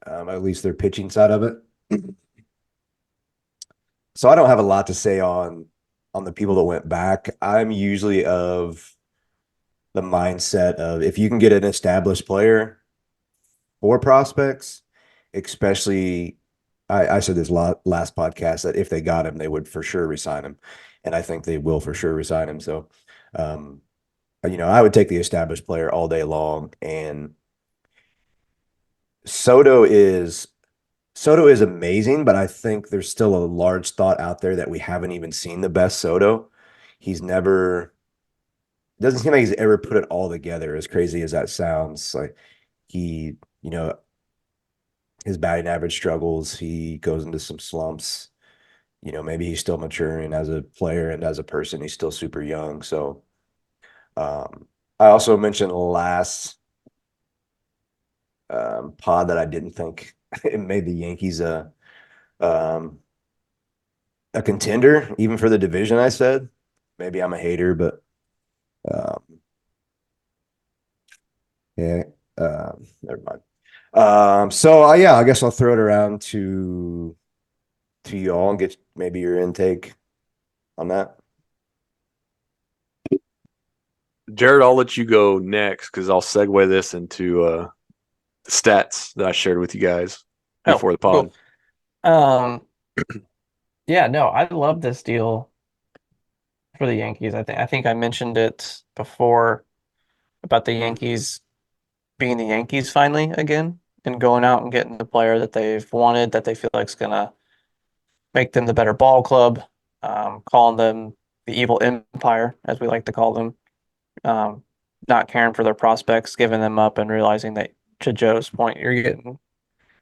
At least their pitching side of it. So I don't have a lot to say on the people that went back. I'm usually of the mindset of if you can get an established player for prospects, especially I said this last podcast that if they got him, they would for sure resign him. And I think they will for sure resign him. So, I would take the established player all day long. And Soto is amazing, but I think there's still a large thought out there that we haven't even seen the best Soto. Doesn't seem like he's ever put it all together, as crazy as that sounds. Like he, his batting average struggles, he goes into some slumps. Maybe he's still maturing as a player and as a person. He's still super young. So I also mentioned last pod that I didn't think it made the Yankees a contender, even for the division, I said. Maybe I'm a hater, but yeah, never mind. So yeah, I guess I'll throw it around to you all and get maybe your intake on that.
Jared, I'll let you go next because I'll segue this into the stats that I shared with you guys before the pod.
Cool. Yeah, no, I love this deal for the Yankees. I think I mentioned it before about the Yankees being the Yankees finally again and going out and getting the player that they've wanted, that they feel like is gonna make them the better ball club, calling them the evil empire, as we like to call them, not caring for their prospects, giving them up, and realizing that, to Joe's point, you're getting,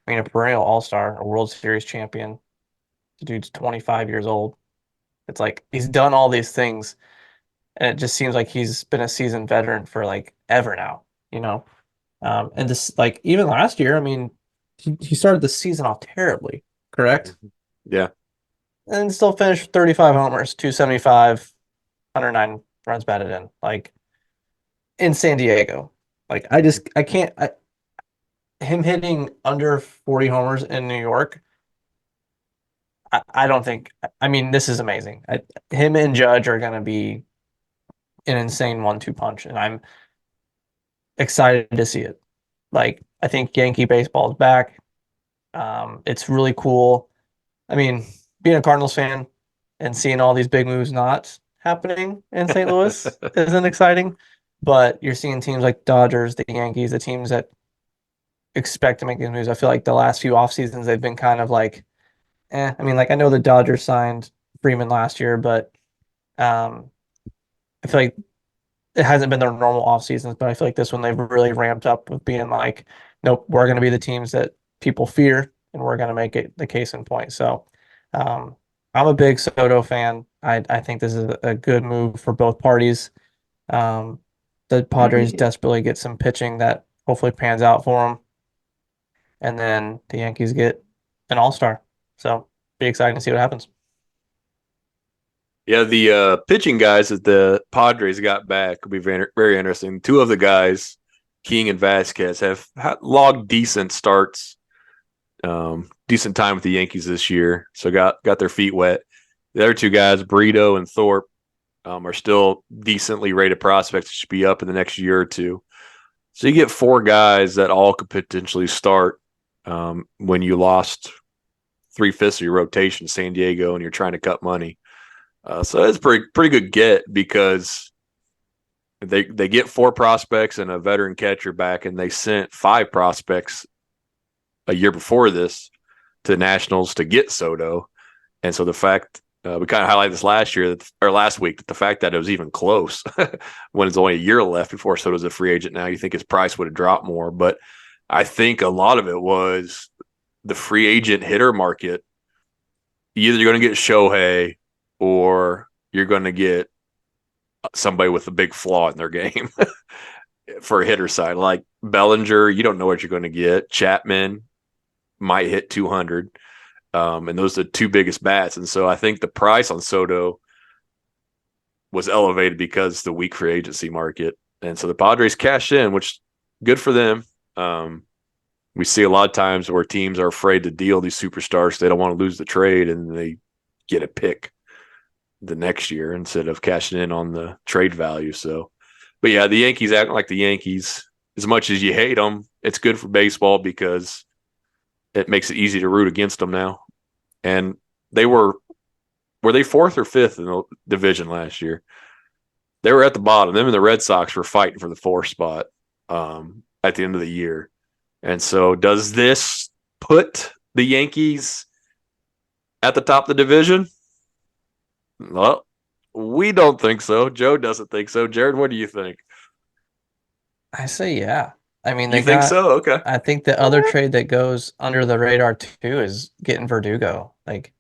a perennial all-star, a World Series champion. The dude's 25 years old. It's like he's done all these things, and it just seems like he's been a seasoned veteran for like ever now, And this, like, even last year, he started the season off terribly, correct?
Yeah.
And still finished 35 homers, 275, 109 runs batted in, like in San Diego. Like I can't. Him hitting under 40 homers in New York. I don't think. This is amazing. Him and Judge are going to be an insane 1-2 punch, and I'm excited to see it. Like, I think Yankee baseball is back. It's really cool. Being a Cardinals fan and seeing all these big moves not happening in St. Louis isn't exciting, but you're seeing teams like Dodgers, the Yankees, the teams that expect to make these moves. I feel like the last few off seasons they've been kind of like, I know the Dodgers signed Freeman last year, but I feel like it hasn't been their normal off seasons. But I feel like this one they've really ramped up with being like, nope, we're going to be the teams that people fear, and we're going to make it the case in point. So I'm a big Soto fan. I think this is a good move for both parties. The Padres desperately get some pitching that hopefully pans out for them. And then the Yankees get an all-star. So be exciting to see what happens.
Yeah, the pitching guys that the Padres got back will be very, very interesting. Two of the guys, King and Vasquez, have logged decent starts, decent time with the Yankees this year. So got their feet wet. The other two guys, Brito and Thorpe, are still decently rated prospects. Should be up in the next year or two. So you get four guys that all could potentially start when you lost 3/5 of your rotation to San Diego and you're trying to cut money. So it's pretty good get because they get four prospects and a veteran catcher back, and they sent five prospects a year before this to the Nationals to get Soto. And so the fact we kind of highlighted this last week, that the fact that it was even close when it's only a year left before Soto's a free agent now, you think his price would have dropped more. But I think a lot of it was the free agent hitter market. Either you're going to get Shohei or you're going to get somebody with a big flaw in their game for a hitter side. Like Bellinger, you don't know what you're going to get. Chapman might hit 200. And those are the two biggest bats. And so I think the price on Soto was elevated because the weak free agency market. And so the Padres cashed in, which good for them. We see a lot of times where teams are afraid to deal these superstars. They don't want to lose the trade, and they get a pick the next year instead of cashing in on the trade value. So, but yeah, the Yankees acting like the Yankees. As much as you hate them, it's good for baseball because it makes it easy to root against them now. And they were they fourth or fifth in the division last year? They were at the bottom. Them and the Red Sox were fighting for the fourth spot at the end of the year. And so does this put the Yankees at the top of the division? Well, we don't think so. Joe doesn't think so. Jared, what do you think?
I say yeah. I mean,
you think so? Okay.
I think the other trade that goes under the radar too is getting Verdugo. Like,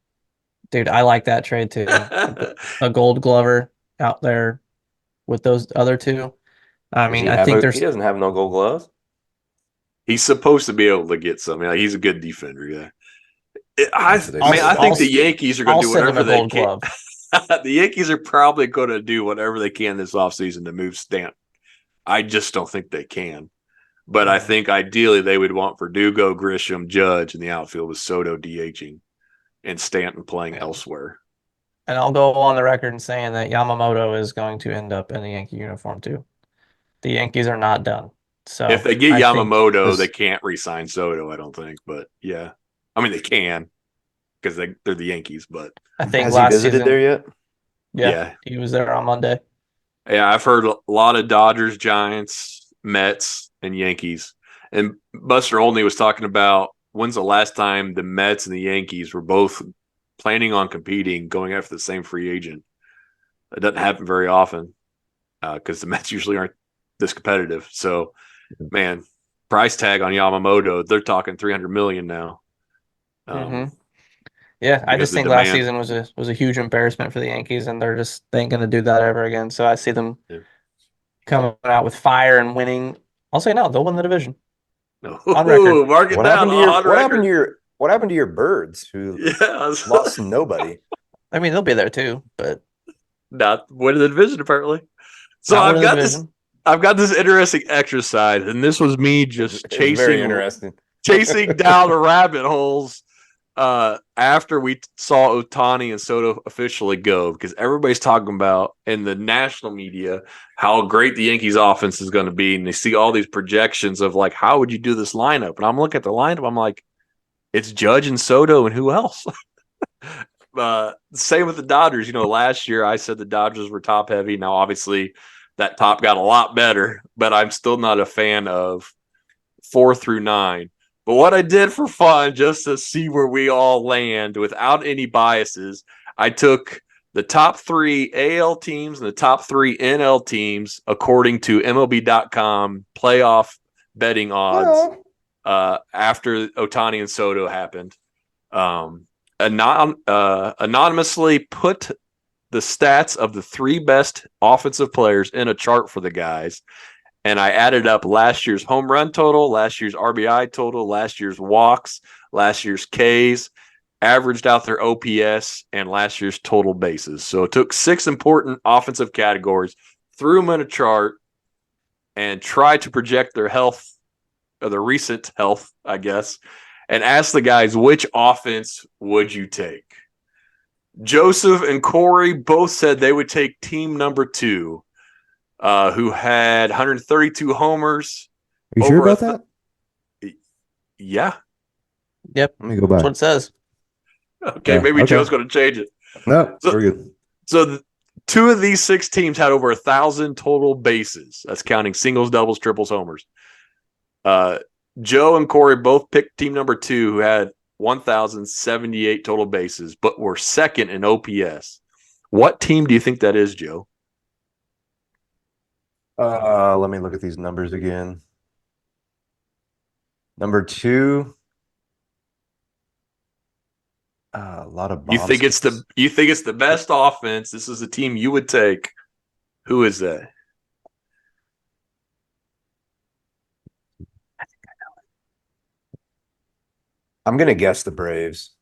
dude, I like that trade too. A Gold Glover out there with those other two. I mean, I think
he doesn't have no Gold Gloves.
He's supposed to be able to get some. Like, he's a good defender. Yeah. I think the Yankees are going to do whatever they can. The Yankees are probably going to do whatever they can this offseason to move Stanton. I just don't think they can. But I think ideally they would want Verdugo, Grisham, Judge in the outfield with Soto DHing and Stanton playing elsewhere.
And I'll go on the record and saying that Yamamoto is going to end up in a Yankee uniform too. The Yankees are not done. So
if they get Yamamoto, they can't re-sign Soto, I don't think. But yeah, I mean they can because they're the Yankees. But
I think
has he visited there yet?
Yeah, he was there on Monday.
Yeah, I've heard a lot of Dodgers, Giants, Mets, and Yankees. And Buster Olney was talking about when's the last time the Mets and the Yankees were both planning on competing, going after the same free agent. It doesn't happen very often because the Mets usually aren't this competitive. So, man, price tag on Yamamoto, they're talking $300 million now.
Yeah, I just think last season was a huge embarrassment for the Yankees, and they ain't going to do that ever again. So I see them coming out with fire and winning. I'll say no, they'll win the division. On record.
Mark it down.
What happened to your Birds who lost nobody?
I mean, they'll be there too, but
not winning the division apparently. So I've got this interesting exercise, and this was me just chasing down rabbit holes after we saw Ohtani and Soto officially go, because everybody's talking about in the national media how great the Yankees offense is going to be, and they see all these projections of like, how would you do this lineup? And I'm looking at the lineup, I'm like, it's Judge and Soto and who else? Same with the Dodgers. Last year I said the Dodgers were top heavy. Now, obviously, that top got a lot better, but I'm still not a fan of 4 through 9. But what I did for fun, just to see where we all land without any biases, I took the top 3 AL teams and the top 3 NL teams according to MLB.com playoff betting odds after Ohtani and Soto happened. Anonymously put the stats of the 3 best offensive players in a chart for the guys. And I added up last year's home run total, last year's RBI total, last year's walks, last year's Ks, averaged out their OPS, and last year's total bases. So it took 6 important offensive categories, threw them in a chart, and tried to project their health, or their recent health, I guess, and asked the guys, which offense would you take? Joseph and Corey both said they would take team number 2. Who had 132 homers.
Are you sure about that?
Yeah.
Yep.
Let me go back.
That's what it says.
Okay, maybe Joe's going to change it.
No, we're good.
So 2 of these 6 teams had over 1,000 total bases. That's counting singles, doubles, triples, homers. Joe and Corey both picked team number 2, who had 1,078 total bases, but were second in OPS. What team do you think that is, Joe?
Let me look at these numbers again. Number 2. A lot of bombs.
You think it's the best offense. This is a team you would take. Who is that?
I think I know it.
I'm gonna guess the Braves.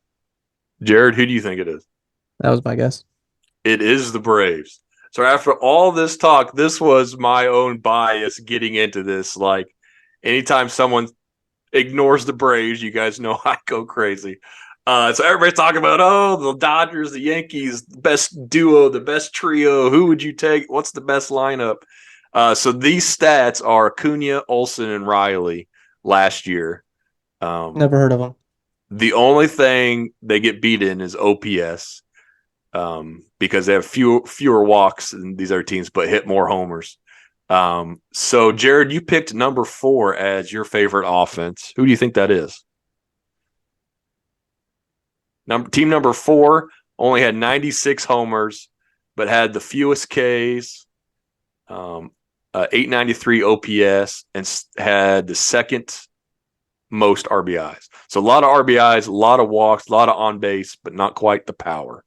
Jared, who do you think it is?
That was my guess.
It is the Braves. So after all this talk, this was my own bias getting into this. Like, anytime someone ignores the Braves, you guys know I go crazy. So everybody's talking about, the Dodgers, the Yankees, the best duo, the best trio. Who would you take? What's the best lineup? So these stats are Acuna, Olsen, and Riley last year.
Never heard of them.
The only thing they get beat in is OPS. Because they have fewer walks than these other teams, but hit more homers. So, Jared, you picked number 4 as your favorite offense. Who do you think that is? Team number 4 only had 96 homers, but had the fewest Ks, 893 OPS, and had the second most RBIs. So a lot of RBIs, a lot of walks, a lot of on base, but not quite the power.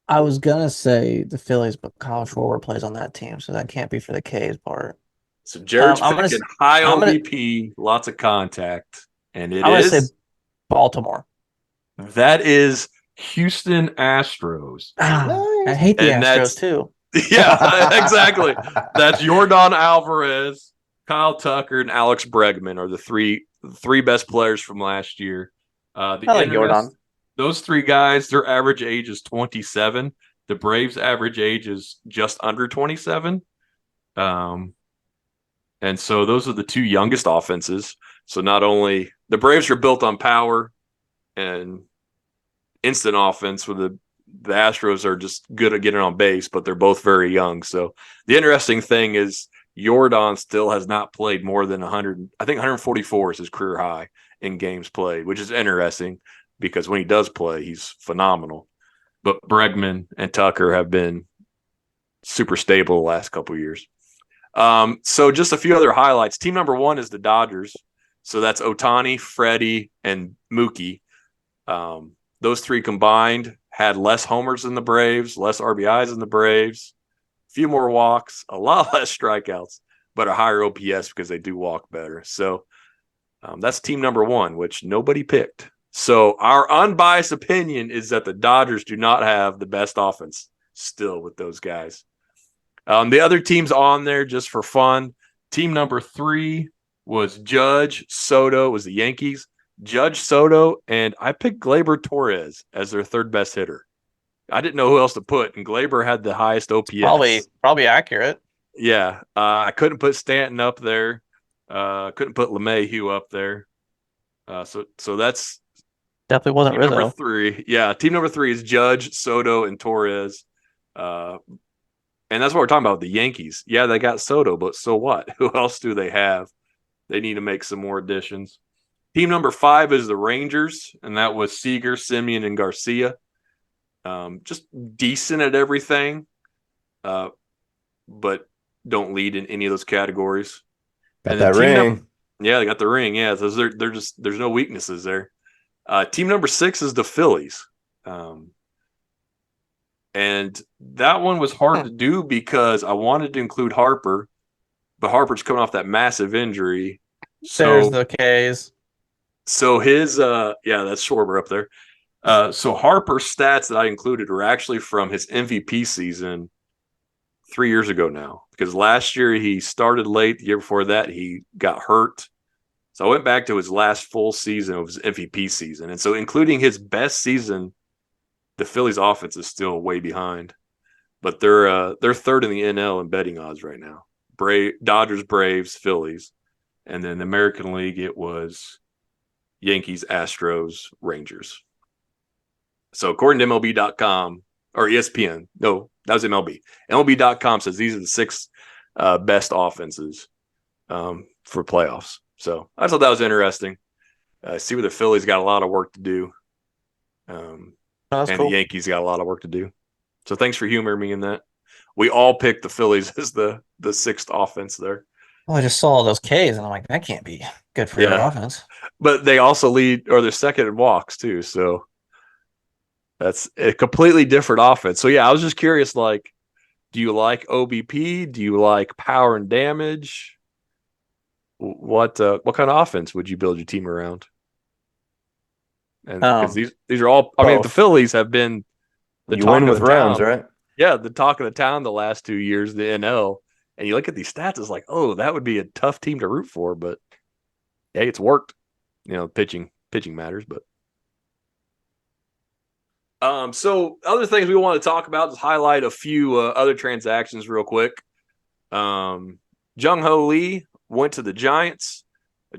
I was gonna say the Phillies, but Kyle Schwarber plays on that team, so that can't be for the K's part.
So Jared's picking high OBP, lots of contact, and I'm gonna say
Baltimore.
That is Houston Astros.
I hate the Astros too.
Yeah, exactly. That's Yordan Alvarez, Kyle Tucker, and Alex Bregman are the three best players from last year.
I like Yordan.
Those 3 guys, their average age is 27. The Braves' average age is just under 27. And so those are the 2 youngest offenses. So not only the Braves are built on power and instant offense, with the Astros are just good at getting on base, but they're both very young. So the interesting thing is Yordan still has not played more than 100. I think 144 is his career high in games played, which is interesting, because when he does play, he's phenomenal. But Bregman and Tucker have been super stable the last couple of years. So just a few other highlights. Team number 1 is the Dodgers. So that's Ohtani, Freddie, and Mookie. Those 3 combined had less homers than the Braves, less RBIs than the Braves, a few more walks, a lot less strikeouts, but a higher OPS because they do walk better. So that's team number 1, which nobody picked. So our unbiased opinion is that the Dodgers do not have the best offense still with those guys. The other teams on there, just for fun, team number 3 was Judge, Soto, was the Yankees. Judge, Soto, and I picked Gleyber Torres as their 3rd best hitter. I didn't know who else to put, and Gleyber had the highest OPS.
Probably accurate.
Yeah, I couldn't put Stanton up there. Couldn't put LeMahieu up there. So that's
definitely wasn't Rizzo.
Number 3. Yeah, team number 3 is Judge, Soto, and Torres. And that's what we're talking about, the Yankees. Yeah, they got Soto, but so what? Who else do they have? They need to make some more additions. Team number 5 is the Rangers, and that was Seager, Simeon, and Garcia. Just decent at everything, but don't lead in any of those categories.
Got that ring.
Yeah, they got the ring. Yeah, so they're just, there's no weaknesses there. Team number 6 is the Phillies. And that one was hard to do because I wanted to include Harper, but Harper's coming off that massive injury. So
there's the K's.
So his that's Schwarber up there. So Harper's stats that I included were actually from his MVP season 3 years ago now, because last year he started late. The year before that he got hurt. So I went back to his last full season of his MVP season. And so including his best season, the Phillies offense is still way behind. But they're 3rd in the NL in betting odds right now. Dodgers, Braves, Phillies. And then the American League, it was Yankees, Astros, Rangers. So according to MLB.com or ESPN, no, that was MLB. MLB.com says these are the 6 best offenses for playoffs. So I thought that was interesting. See where the Phillies got a lot of work to do. And
cool.
the Yankees got a lot of work to do. So thanks for humoring me in that. We all picked the Phillies as the sixth offense there.
Well, I just saw those Ks, and I'm like, that can't be good for your offense.
But they also lead, or they're second in walks too. So that's a completely different offense. So yeah, I was just curious, like, do you like OBP? Do you like power and damage? What kind of offense would you build your team around? And because these are all, I mean, the Phillies have been the
you win with runs,
town.
right?
Yeah, the talk of the town the last 2 years, the NL. And you look at these stats, it's like, oh, that would be a tough team to root for. But hey, it's worked. Pitching matters. But so other things we want to talk about, just highlight a few other transactions real quick. Jung Ho Lee went to the Giants.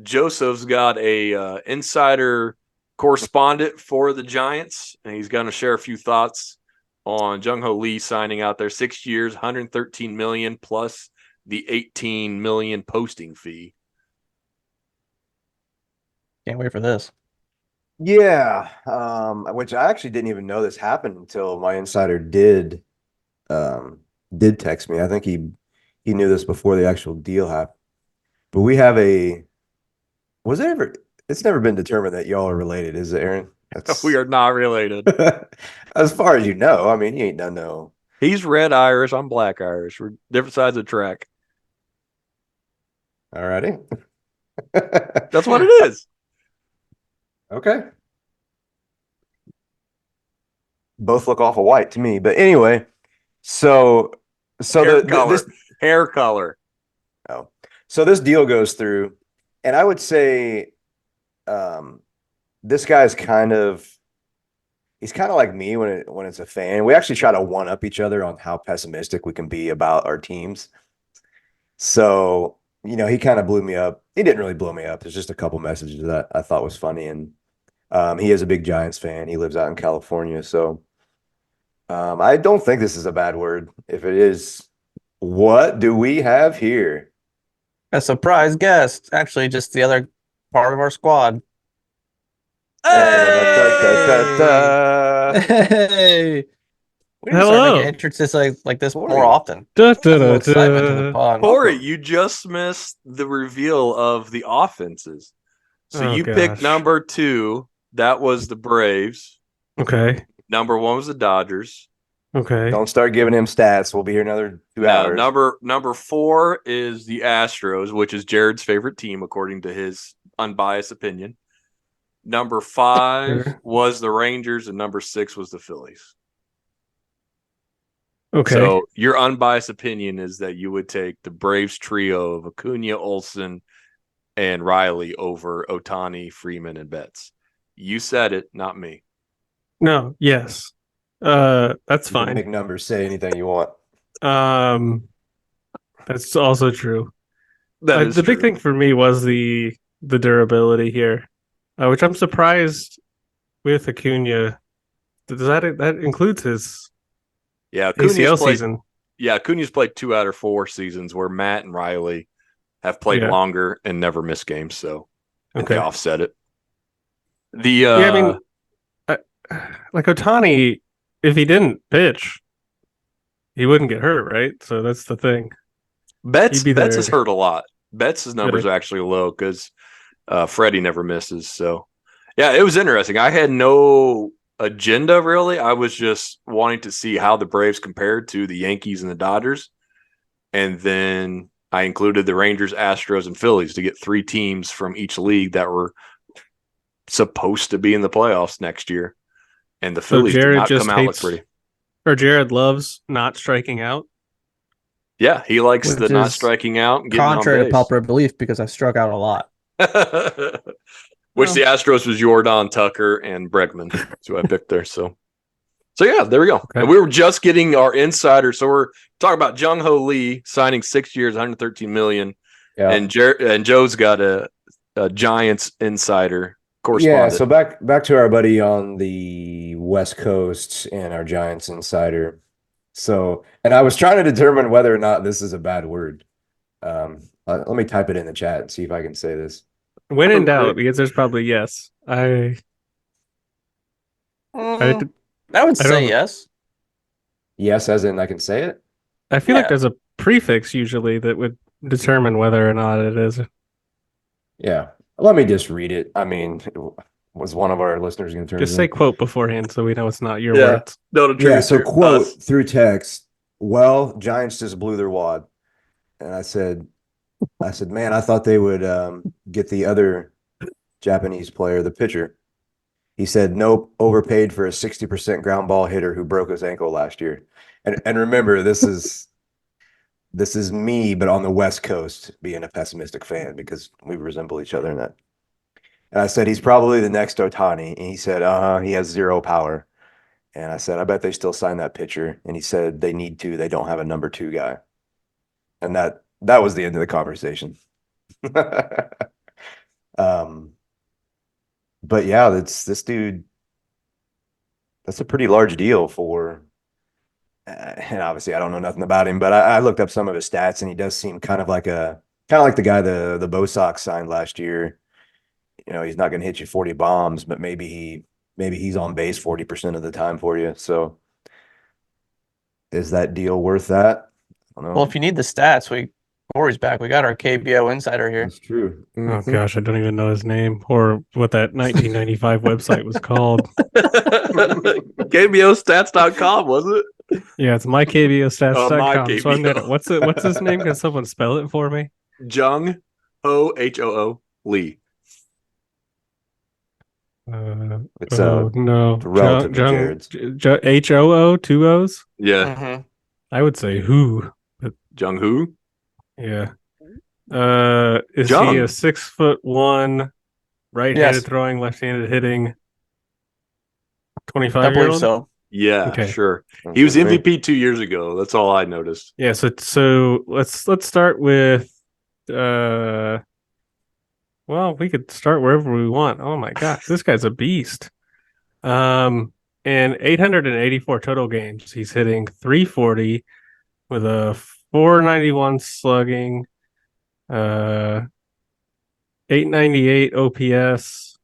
Joseph's got a insider correspondent for the Giants, and he's going to share a few thoughts on Jung Ho Lee signing out there 6 years, $113 million plus the $18 million posting fee.
Can't wait for this.
Yeah, which I actually didn't even know this happened until my insider did text me. I think he knew this before the actual deal happened. But we have was it ever? It's never been determined that y'all are related, is it, Aaron?
We are not related.
As far as you know. I mean, you ain't done no.
He's red Irish. I'm black Irish. We're different sides of the track.
All righty.
That's what it is.
Okay. Both look awful white to me, but anyway, so
hair color.
Oh, so this deal goes through, and I would say, this guy's he's kind of like me when it's a fan. We actually try to one up each other on how pessimistic we can be about our teams. So, he kind of blew me up. He didn't really blow me up. There's just a couple messages that I thought was funny, and he is a big Giants fan. He lives out in California, so I don't think this is a bad word. If it is, what do we have here?
A surprise guest. Actually, just the other part of our squad. Hey! We need to start making entrances like this more often. Excitement to the pod.
Corey, you just missed the reveal of the offenses. So you picked number 2. That was the Braves.
Okay.
Number 1 was the Dodgers.
Okay.
Don't start giving him stats. We'll be here another 2 hours.
Number 4 is the Astros, which is Jared's favorite team, according to his unbiased opinion. Number 5 was the Rangers, and number 6 was the Phillies.
Okay.
So your unbiased opinion is that you would take the Braves trio of Acuna, Olsen, and Riley over Ohtani, Freeman, and Betts. You said it, not me.
No, yes. That's fine.
Make numbers say anything you want.
That's also true.
That is
the
true.
big thing for me was the durability here, which I'm surprised with Acuna. That includes his ACL season?
Yeah, Acuna's played 2 out of 4 seasons where Matt and Riley have played longer and never missed games, so they offset it.
I mean, like Ohtani, if he didn't pitch, he wouldn't get hurt, right? So that's the thing.
Betts is hurt a lot. Betts' numbers are actually low because Freddie never misses. So, yeah, it was interesting. I had no agenda, really. I was just wanting to see how the Braves compared to the Yankees and the Dodgers. And then I included the Rangers, Astros, and Phillies to get 3 teams from each league that were supposed to be in the playoffs next year. And the Phillies did not come out look pretty.
Or Jared loves not striking out.
Yeah, he likes the not striking out and getting
contrary
on base.
to popular belief, because I struck out a lot.
Which the Astros was Jordan, Tucker, and Bregman. That's who I picked there. So yeah, there we go. Okay. And we were just getting our insider. So we're talking about Jung Ho Lee signing 6 years, $113 million. Yeah. And Joe's got a Giants insider correspondent.
Yeah, so back to our buddy on the West Coast and our Giants insider. So, and I was trying to determine whether or not this is a bad word. Let me type it in the chat and see if I can say this.
When in doubt, because there's probably yes.
I would say yes.
Yes, as in I can say it?
I feel like there's a prefix usually that would determine whether or not it is.
Yeah. Let me just read it. I mean, was one of our listeners going to turn
Just say quote beforehand so we know it's not your words.
Yeah, so quote through text, well, Giants just blew their wad. And I said, man, I thought they would get the other Japanese player, the pitcher. He said, nope, overpaid for a 60% ground ball hitter who broke his ankle last year. And remember, this is me, but on the West Coast, being a pessimistic fan because we resemble each other in that. And I said, he's probably the next Ohtani. And he said, he has zero power. And I said, I bet they still sign that pitcher. And he said, they need to. They don't have a number 2 guy. And that was the end of the conversation. But yeah, this dude. That's a pretty large deal for. And obviously, I don't know nothing about him, but I looked up some of his stats, and he does seem kind of like the guy the Bo Sox signed last year. You know, he's not going to hit you 40 bombs, but maybe he's on base 40% of the time for you. So, is that deal worth that? I don't know.
Well, if you need the stats, Corey's back. We got our KBO insider here.
That's true.
Oh gosh, I don't even know his name or what that 1995 website was called.
KBOstats.com, was it?
Yeah, it's mykbostats.com. So I'm
KBO.
gonna, what's his name? Can someone spell it for me?
Jung Ho Hoo Lee.
It's
no,
relative to Jared's.
HOO, 2 O's.
Yeah,
Mm-hmm.
I would say who.
Jung Hoo.
Yeah. Is he a 6'1", right-handed throwing, left-handed hitting, 25-year-old?
I believe so.
Yeah, okay. Sure. He was MVP 2 years ago. That's all I noticed.
Yeah. So let's start with. Well, we could start wherever we want. Oh my gosh, this guy's a beast. In 884 total games, he's hitting 340 with a 491 slugging, 898 OPS,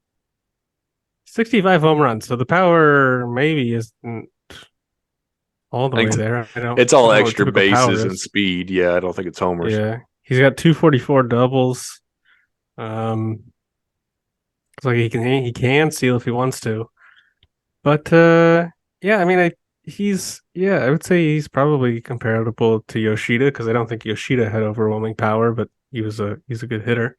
65 home runs. So the power maybe isn't all the way there.
It's all extra bases and speed. Yeah, I don't think it's homers.
Yeah, he's got 244 doubles. It's like he can steal if he wants to, but yeah, I mean, I would say he's probably comparable to Yoshida because I don't think Yoshida had overwhelming power, but he's a good hitter.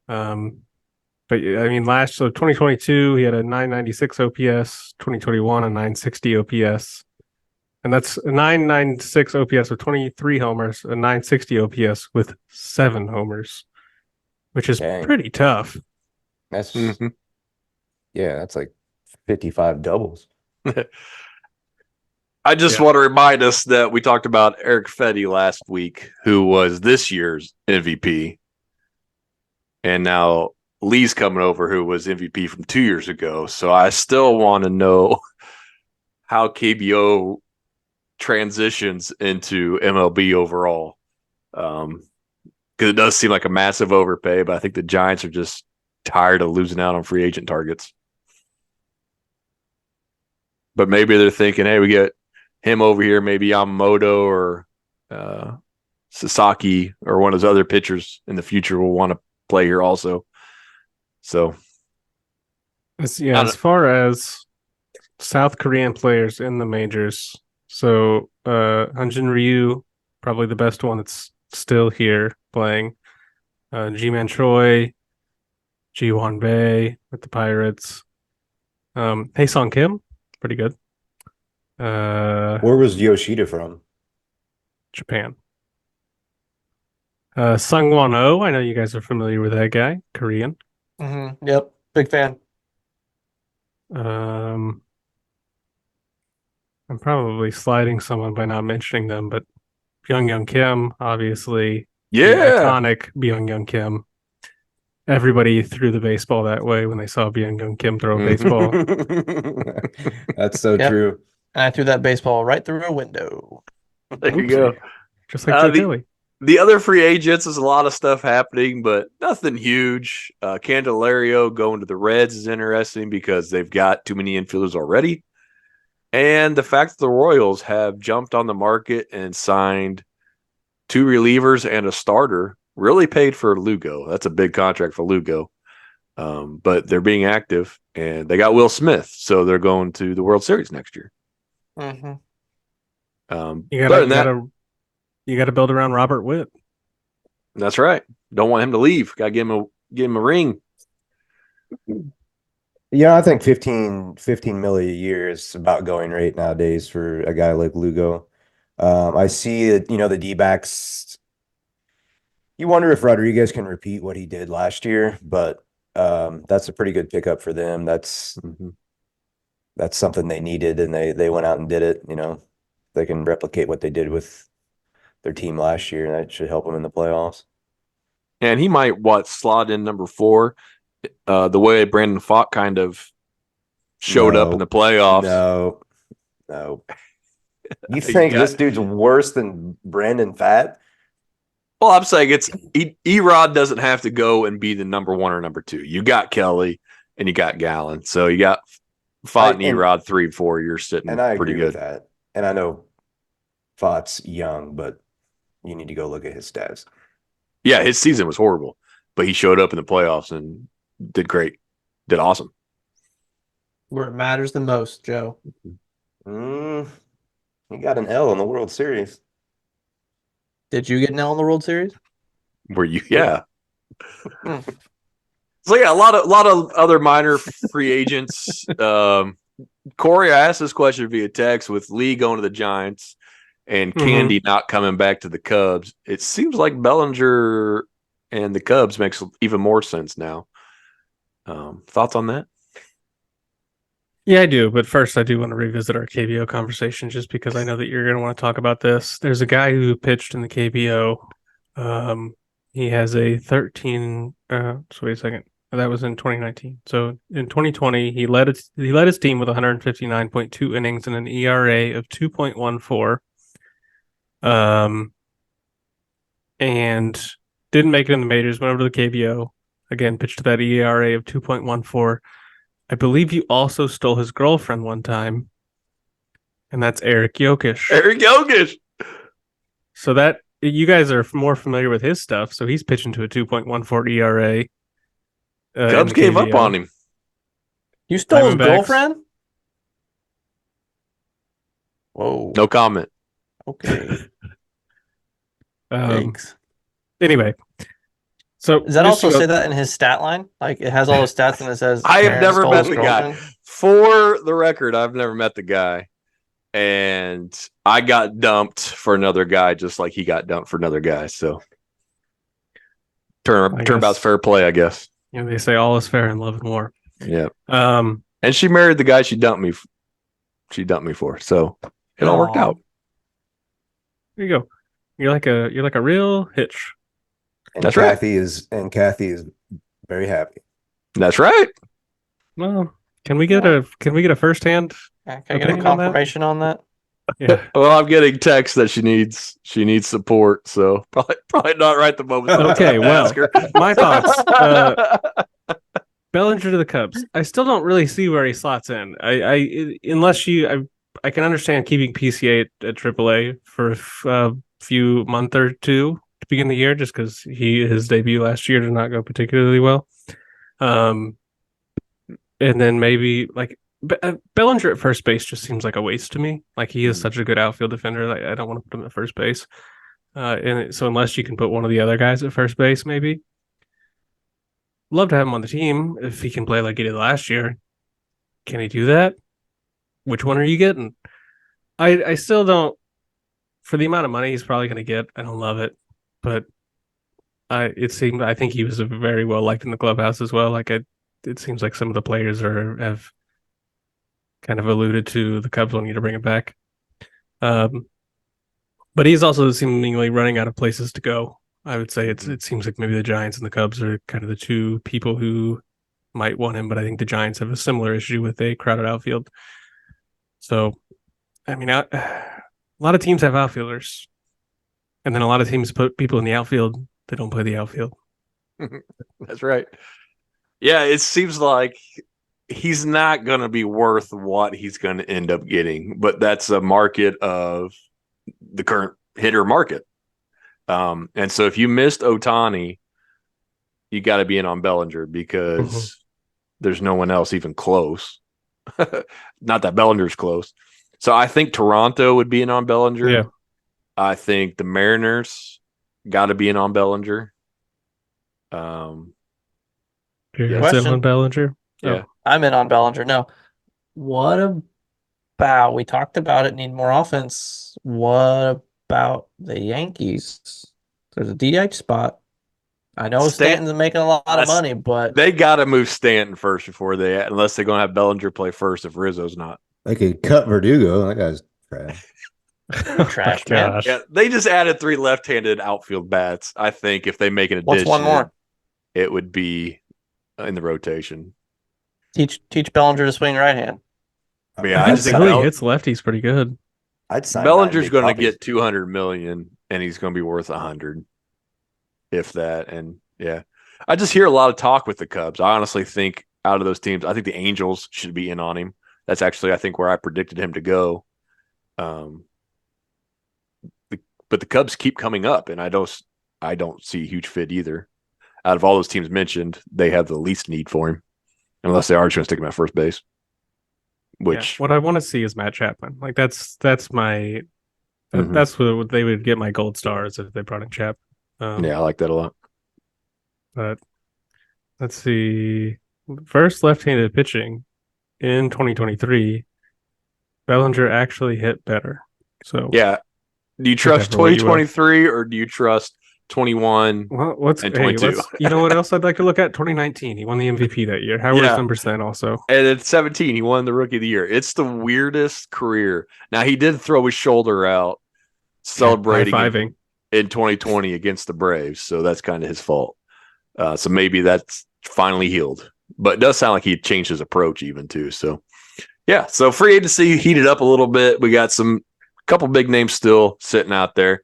But I mean, 2022 he had a 996 OPS, 2021 a 960 OPS, and that's a 996 OPS with 23 homers, a 960 OPS with 7 homers, which is pretty tough.
That's that's like 55 doubles.
I just want to remind us that we talked about Eric Fetty last week, who was this year's MVP. And now Lee's coming over, who was MVP from 2 years ago. So I still want to know how KBO transitions into MLB overall. Because it does seem like a massive overpay, but I think the Giants are just tired of losing out on free agent targets. But maybe they're thinking, hey, we get him over here, maybe Yamamoto or Sasaki or one of those other pitchers in the future will want to play here also. So,
as far as South Korean players in the majors, so Hyunjin Ryu, probably the best one that's still here playing. Ji-Man Choi, Ji-Hwan Bae with the Pirates. Hae-Sung Kim, pretty good.
Where was Yoshida from?
Japan. Sungwon Oh, I know you guys are familiar with that guy, Korean.
Mm-hmm. Yep, big fan.
I'm probably sliding someone by not mentioning them, but Byung-Hyun Kim, obviously.
Yeah.
Iconic Byung-Hyun Kim. Everybody threw the baseball that way when they saw Byung-Hyun Kim throw a baseball.
That's so true.
And I threw that baseball right through a window.
There you go.
Just like Joe Kelly.
The other free agents is a lot of stuff happening, but nothing huge. Candelario going to the Reds is interesting because they've got too many infielders already. And the fact that the Royals have jumped on the market and signed 2 relievers and a starter really paid for Lugo. That's a big contract for Lugo. But they're being active, and they got Will Smith, so they're going to the World Series next year.
Mm-hmm.
You got to build around Robert Witt.
That's right. Don't want him to leave. Got to give him a ring.
Yeah, I think 15 million a year is about going rate nowadays for a guy like Lugo. I see that, the D-backs. You wonder if Rodriguez can repeat what he did last year, but that's a pretty good pickup for them. That's something they needed, and they went out and did it. They can replicate what they did with their team last year, and that should help them in the playoffs.
And he might slot in number 4. The way Brandon Pfaadt kind of showed up in the playoffs.
No. You think this dude's worse than Brandon Pfaadt?
Well, I'm saying Erod doesn't have to go and be the number 1 or number 2. You got Kelly and you got Gallen, so you got Pfaadt and Erod 3 and 4. You're sitting
and I
pretty
agree
good.
With that. And I know Pfaadt's young, but you need to go look at his stats.
Yeah, his season was horrible, but he showed up in the playoffs and did great, did awesome.
Where it matters the most, Joe.
He got an L in the World Series.
Did you get an L in the World Series?
Were you? Yeah. So yeah, a lot of other minor free agents. Corey, I asked this question via text with Lee going to the Giants and Candy not coming back to the Cubs. It seems like Bellinger and the Cubs makes even more sense now. Thoughts on that?
Yeah, I do. But first, I do want to revisit our KBO conversation just because I know that you're going to want to talk about this. There's a guy who pitched in the KBO. He has a 13. So wait a second. That was in 2019. So in 2020, he led his team with 159.2 innings and an ERA of 2.14. And didn't make it in the majors. Went over to the KBO again. Pitched to that ERA of 2.14. I believe you also stole his girlfriend one time, and that's Eric Jokic.
Eric Jokic.
So that you guys are more familiar with his stuff. So he's pitching to a 2.14 ERA.
Cubs gave up on him.
You stole his girlfriend? Whoa.
No comment.
Okay.
Thanks. Anyway. So
does that also say that in his stat line? Like it has all the stats and it says
I have never met the guy. For the record, I've never met the guy. And I got dumped for another guy just like he got dumped for another guy. So turnabout's fair play, I guess.
They say all is fair in love and war.
Yeah. And she married the guy she dumped me for. So it all worked out.
There you go. You're like a real hitch.
And that's Kathy right. Kathy is very happy.
That's right.
Well, can we get a firsthand?
Can I get a confirmation on that?
Yeah.
Well, I'm getting text that she needs support, so probably not right the moment.
Okay, well, my thoughts. Bellinger to the Cubs. I still don't really see where he slots in. I can understand keeping PCA at AAA for a few month or two to begin the year, just because his debut last year did not go particularly well. And then maybe like Bellinger at first base just seems like a waste to me. Like he is such a good outfield defender. I don't want to put him at first base. So unless you can put one of the other guys at first base, maybe. Love to have him on the team if he can play like he did last year. Can he do that? Which one are you getting? I still don't. For the amount of money he's probably going to get, I don't love it. But I think he was very well liked in the clubhouse as well. It seems like some of the players have kind of alluded to the Cubs wanting to bring him back. But he's also seemingly running out of places to go. I would say it seems like maybe the Giants and the Cubs are kind of the two people who might want him, but I think the Giants have a similar issue with a crowded outfield. So, I mean, a lot of teams have outfielders. And then a lot of teams put people in the outfield. They don't play the outfield.
That's right. Yeah, it seems like he's not going to be worth what he's going to end up getting, but that's a market of the current hitter market. And so if you missed Ohtani, you got to be in on Bellinger because there's no one else even close. Not that Bellinger's close. So I think Toronto would be in on Bellinger.
Yeah.
I think the Mariners got to be in on Bellinger.
You're in on Bellinger?
Yeah.
I'm in on Bellinger. No. What about, we talked about it, need more offense. What about the Yankees? There's a DH spot. I know Stanton's making a lot of money, but
they got to move Stanton first before unless they're going to have Bellinger play first if Rizzo's not.
They could cut Verdugo. That guy's trash.
Trash, man.
Yeah, they just added 3 left-handed outfield bats. I think if they make an addition,
what's one more?
It would be in the rotation.
Teach Bellinger to swing right hand.
Yeah, I just think
he hits lefties pretty good.
I'd sign
Bellinger's going to get $200 million, and he's going to be worth $100, if that. And yeah, I just hear a lot of talk with the Cubs. I honestly think out of those teams, I think the Angels should be in on him. That's actually, I think, where I predicted him to go. But the Cubs keep coming up, and I don't see a huge fit either. Out of all those teams mentioned, they have the least need for him, unless they are just going to stick him at first base.
What I want to see is Matt Chapman. Like that's my that's what they would get my gold stars if they brought in Chap.
Yeah, I like that a lot.
But let's see. First left-handed pitching in 2023, Bellinger actually hit better. So
yeah, do you trust 2023 or do you trust 21 and 22?
You know what else I'd like to look at? 2019. He won the MVP that year. How were his numbers then also?
And at 17, he won the Rookie of the Year. It's the weirdest career. Now, he did throw his shoulder out celebrating in 2020 against the Braves, so that's kind of his fault. So maybe that's finally healed. But it does sound like he changed his approach even too. So, yeah. So free agency heated up a little bit. We got a couple big names still sitting out there.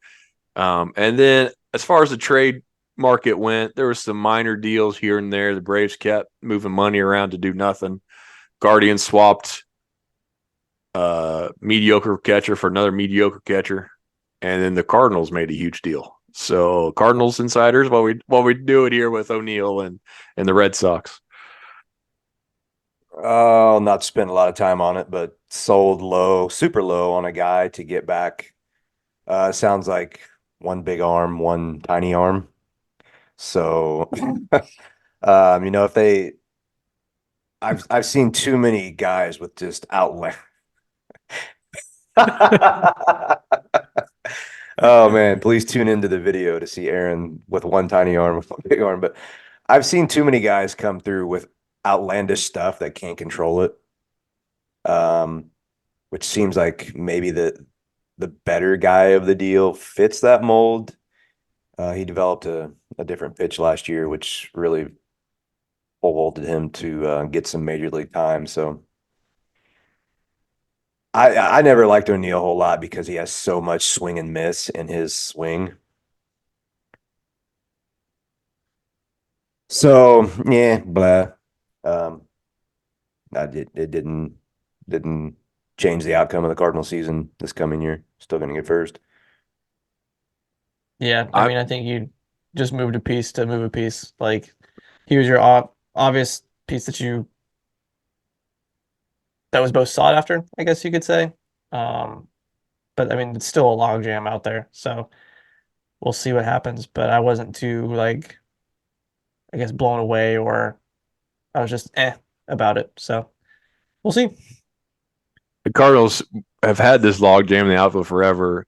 And then as far as the trade market went, there was some minor deals here and there. The Braves kept moving money around to do nothing. Guardians swapped mediocre catcher for another mediocre catcher. And then the Cardinals made a huge deal. So Cardinals insiders, while we do it here with O'Neill and the Red Sox.
I'll not spend a lot of time on it, but sold low, super low on a guy to get back. Sounds like one big arm, one tiny arm. So, if I've seen too many guys with just outlet. Oh man, please tune into the video to see Aaron with one tiny arm, with one big arm. But I've seen too many guys come through with outlandish stuff that can't control it. Which seems like maybe the better guy of the deal fits that mold. He developed a different pitch last year, which really vaulted him to get some major league time. So I never liked O'Neill a whole lot because he has so much swing and miss in his swing. So yeah, blah. It didn't change the outcome of the Cardinal season this coming year. Still going to get first.
Yeah, I mean, I think you just moved a piece to move a piece. Like, he was your obvious piece that was both sought after, I guess you could say. But I mean, it's still a logjam out there, so we'll see what happens. But I wasn't too I guess blown away, or I was just about it. So we'll see.
The Cardinals have had this logjam in the outfield forever.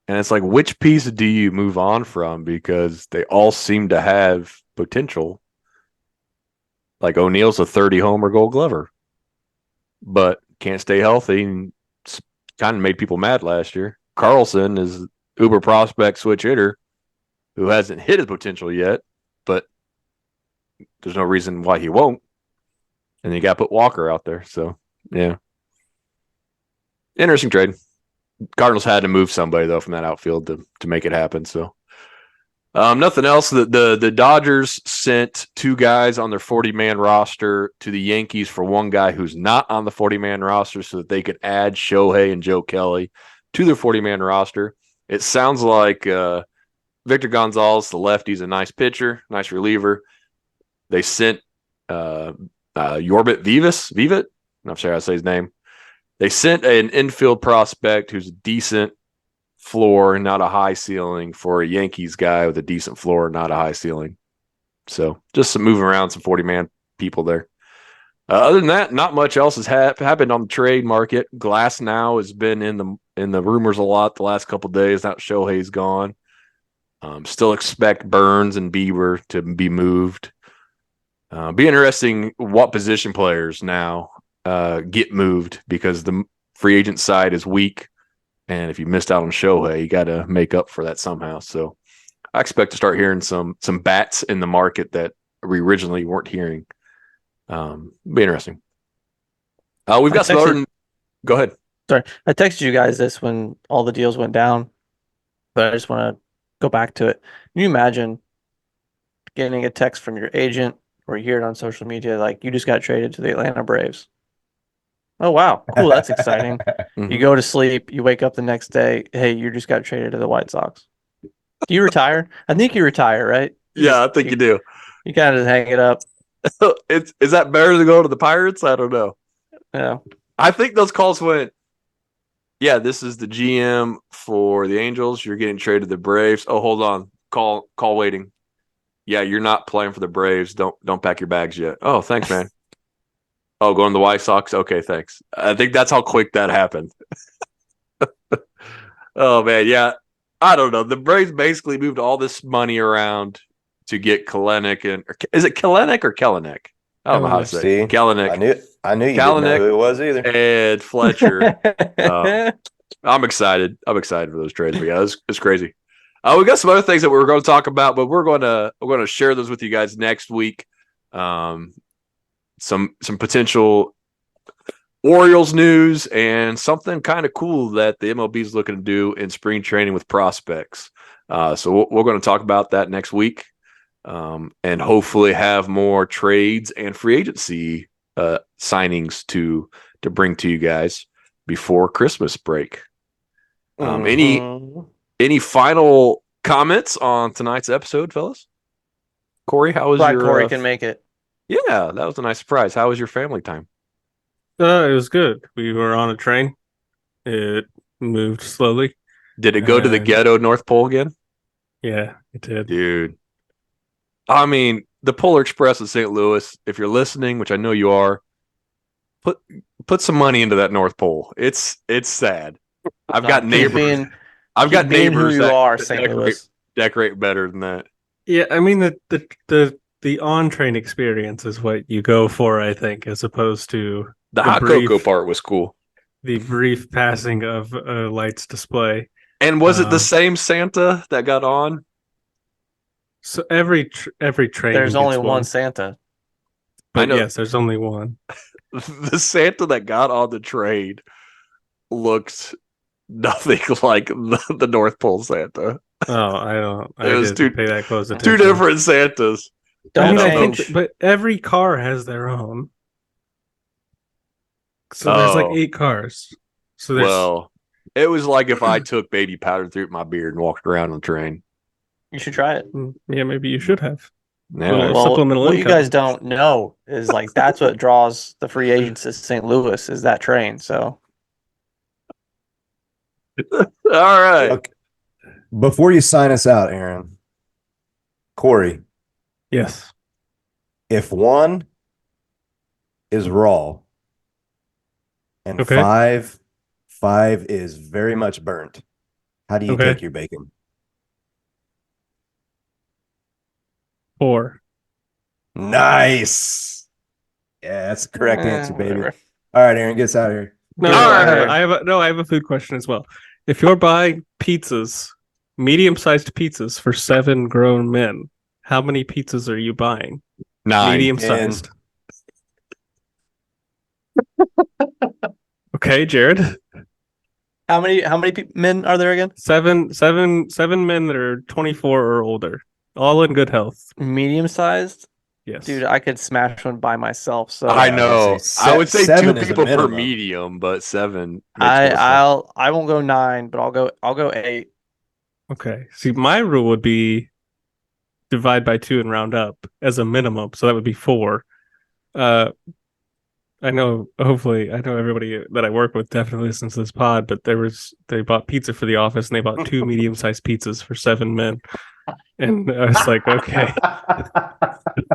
And it's like, which piece do you move on from? Because they all seem to have potential. Like O'Neill's a 30 homer Gold Glover, but can't stay healthy and kind of made people mad last year. Carlson is uber prospect switch hitter who hasn't hit his potential yet, but there's no reason why he won't. And you got to put Walker out there. So, yeah. Interesting trade. Cardinals had to move somebody though from that outfield to make it happen. So nothing else. The Dodgers sent 2 guys on their 40-man roster to the Yankees for 1 guy who's not on the 40-man roster so that they could add Shohei and Joe Kelly to their 40-man roster. It sounds like Victor Gonzalez, the lefty's a nice pitcher, nice reliever. They sent Yorbit Vivit. I'm not sure how to say his name. They sent an infield prospect who's a decent floor, not a high ceiling, for a Yankees guy with a decent floor, not a high ceiling. So just some moving around, some 40-man people there. Other than that, not much else has happened on the trade market. Glass now has been in the rumors a lot the last couple of days. Now Shohei's gone. Still expect Burns and Bieber to be moved. Be interesting what position players now get moved because the free agent side is weak. And if you missed out on Shohei, you got to make up for that somehow. So I expect to start hearing some bats in the market that we originally weren't hearing. Be interesting. We've got some other. Go ahead.
Sorry, I texted you guys this when all the deals went down, but I just want to go back to it. Can you imagine getting a text from your agent or you hear it on social media like you just got traded to the Atlanta Braves? Oh, wow. Cool. That's exciting. You go to sleep. You wake up the next day. Hey, you just got traded to the White Sox. Do you retire? I think you retire, right?
I think you do.
You kind of just hang it up.
Is that better than going to the Pirates? I don't know.
Yeah.
I think those calls went, yeah, this is the GM for the Angels. You're getting traded to the Braves. Oh, hold on. Call waiting. Yeah, you're not playing for the Braves. Don't pack your bags yet. Oh, thanks, man. Oh, going to the White Sox? Okay, thanks. I think that's how quick that happened. Oh, man, yeah. I don't know. The Braves basically moved all this money around to get Kelenic. Is it Kelenic or Kelenic? I don't know how to say it. Kelenic.
I knew you didn't know who it was either.
And Fletcher. I'm excited. I'm excited for those trades. But yeah, it's crazy. We got some other things that we were going to talk about, but we're going to share those with you guys next week. Some potential Orioles news and something kind of cool that the MLB is looking to do in spring training with prospects. So we're going to talk about that next week, and hopefully have more trades and free agency signings to bring to you guys before Christmas break. Any final comments on tonight's episode, fellas? Corey, how was your?
Corey can make it.
Yeah, that was a nice surprise. How was your family time?
It was good. We were on a train. It moved slowly.
Did it go to the ghetto North Pole again?
Yeah, it did.
Dude. I mean, the Polar Express in St. Louis, if you're listening, which I know you are, put some money into that North Pole. It's sad. I've got neighbors. I've got neighbors that decorate better than that.
Yeah, I mean the on-train experience is what you go for, I think, as opposed to
the hot cocoa part was cool.
The brief passing of a lights display.
And was it the same Santa that got on?
So every train.
There's only one Santa.
But yes, there's only one.
The Santa that got on the train looked nothing like the North Pole Santa.
Oh, I didn't pay that close attention.
Two different Santas.
I think, but every car has their own. So there's like 8 cars. So
it was like if I took baby powder through my beard and walked around on the train.
You should try it.
Yeah, maybe you should have.
Supplemental income. You guys don't know is like that's what draws the free agents to St. Louis is that train. So,
all right.
Okay. Before you sign us out, Aaron, Corey.
Yes.
If 1 is raw and 5 is very much burnt, how do you take your bacon?
4.
Nice. Yeah, that's the correct answer, baby.
Whatever.
All right, Aaron, get us out of here.
No, I have a food question as well. If you're buying pizzas, medium-sized pizzas for 7 grown men, how many pizzas are you buying?
9.
Medium-sized. Okay, Jared.
How many men are there again?
Seven men that are 24 or older, all in good health.
Medium sized.
Yes,
dude, I could smash one by myself. So
I know. I would say 2 people per
minimum.
medium, but 7 makes more sense.
I won't go 9, but I'll go 8.
Okay. See, my rule would be divide by 2 and round up as a minimum, so that would be 4. I know everybody that I work with definitely listens to this pod, but they bought pizza for the office and they bought 2 medium-sized pizzas for 7 men. And I was like, okay.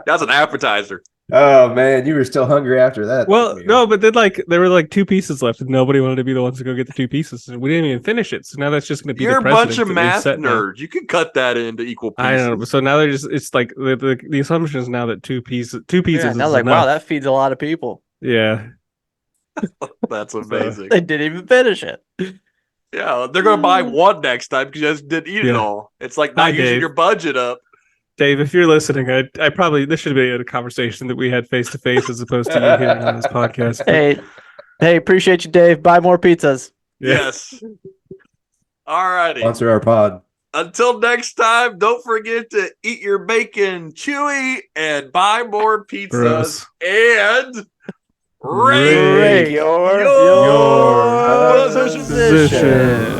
That's an appetizer.
Oh man, you were still hungry after that.
Well, no, but then there were 2 pieces left and nobody wanted to be the ones to go get the 2 pieces. And we didn't even finish it. So now that's just going to be
You're
the
a bunch of
precedent
math
that we've set now.
nerds. You can cut that into equal pieces.
I know. So now they're just, it's like the assumption is now that 2 pieces
Yeah, now
is
like,
enough.
wow, that feeds a lot of people.
Yeah.
That's amazing.
They didn't even finish it.
Yeah, they're going to buy one next time because you just didn't eat it all. It's like not using
Dave.
your budget up.
Dave, if you're listening, I probably this should be a conversation that we had face to face as opposed to you hearing on this podcast.
Hey, appreciate you, Dave. Buy more pizzas.
Yeah.
Yes. All righty.
Sponsor our pod.
Until next time, don't forget to eat your bacon chewy and buy more pizzas
Gross.
and
Rate your
your
position.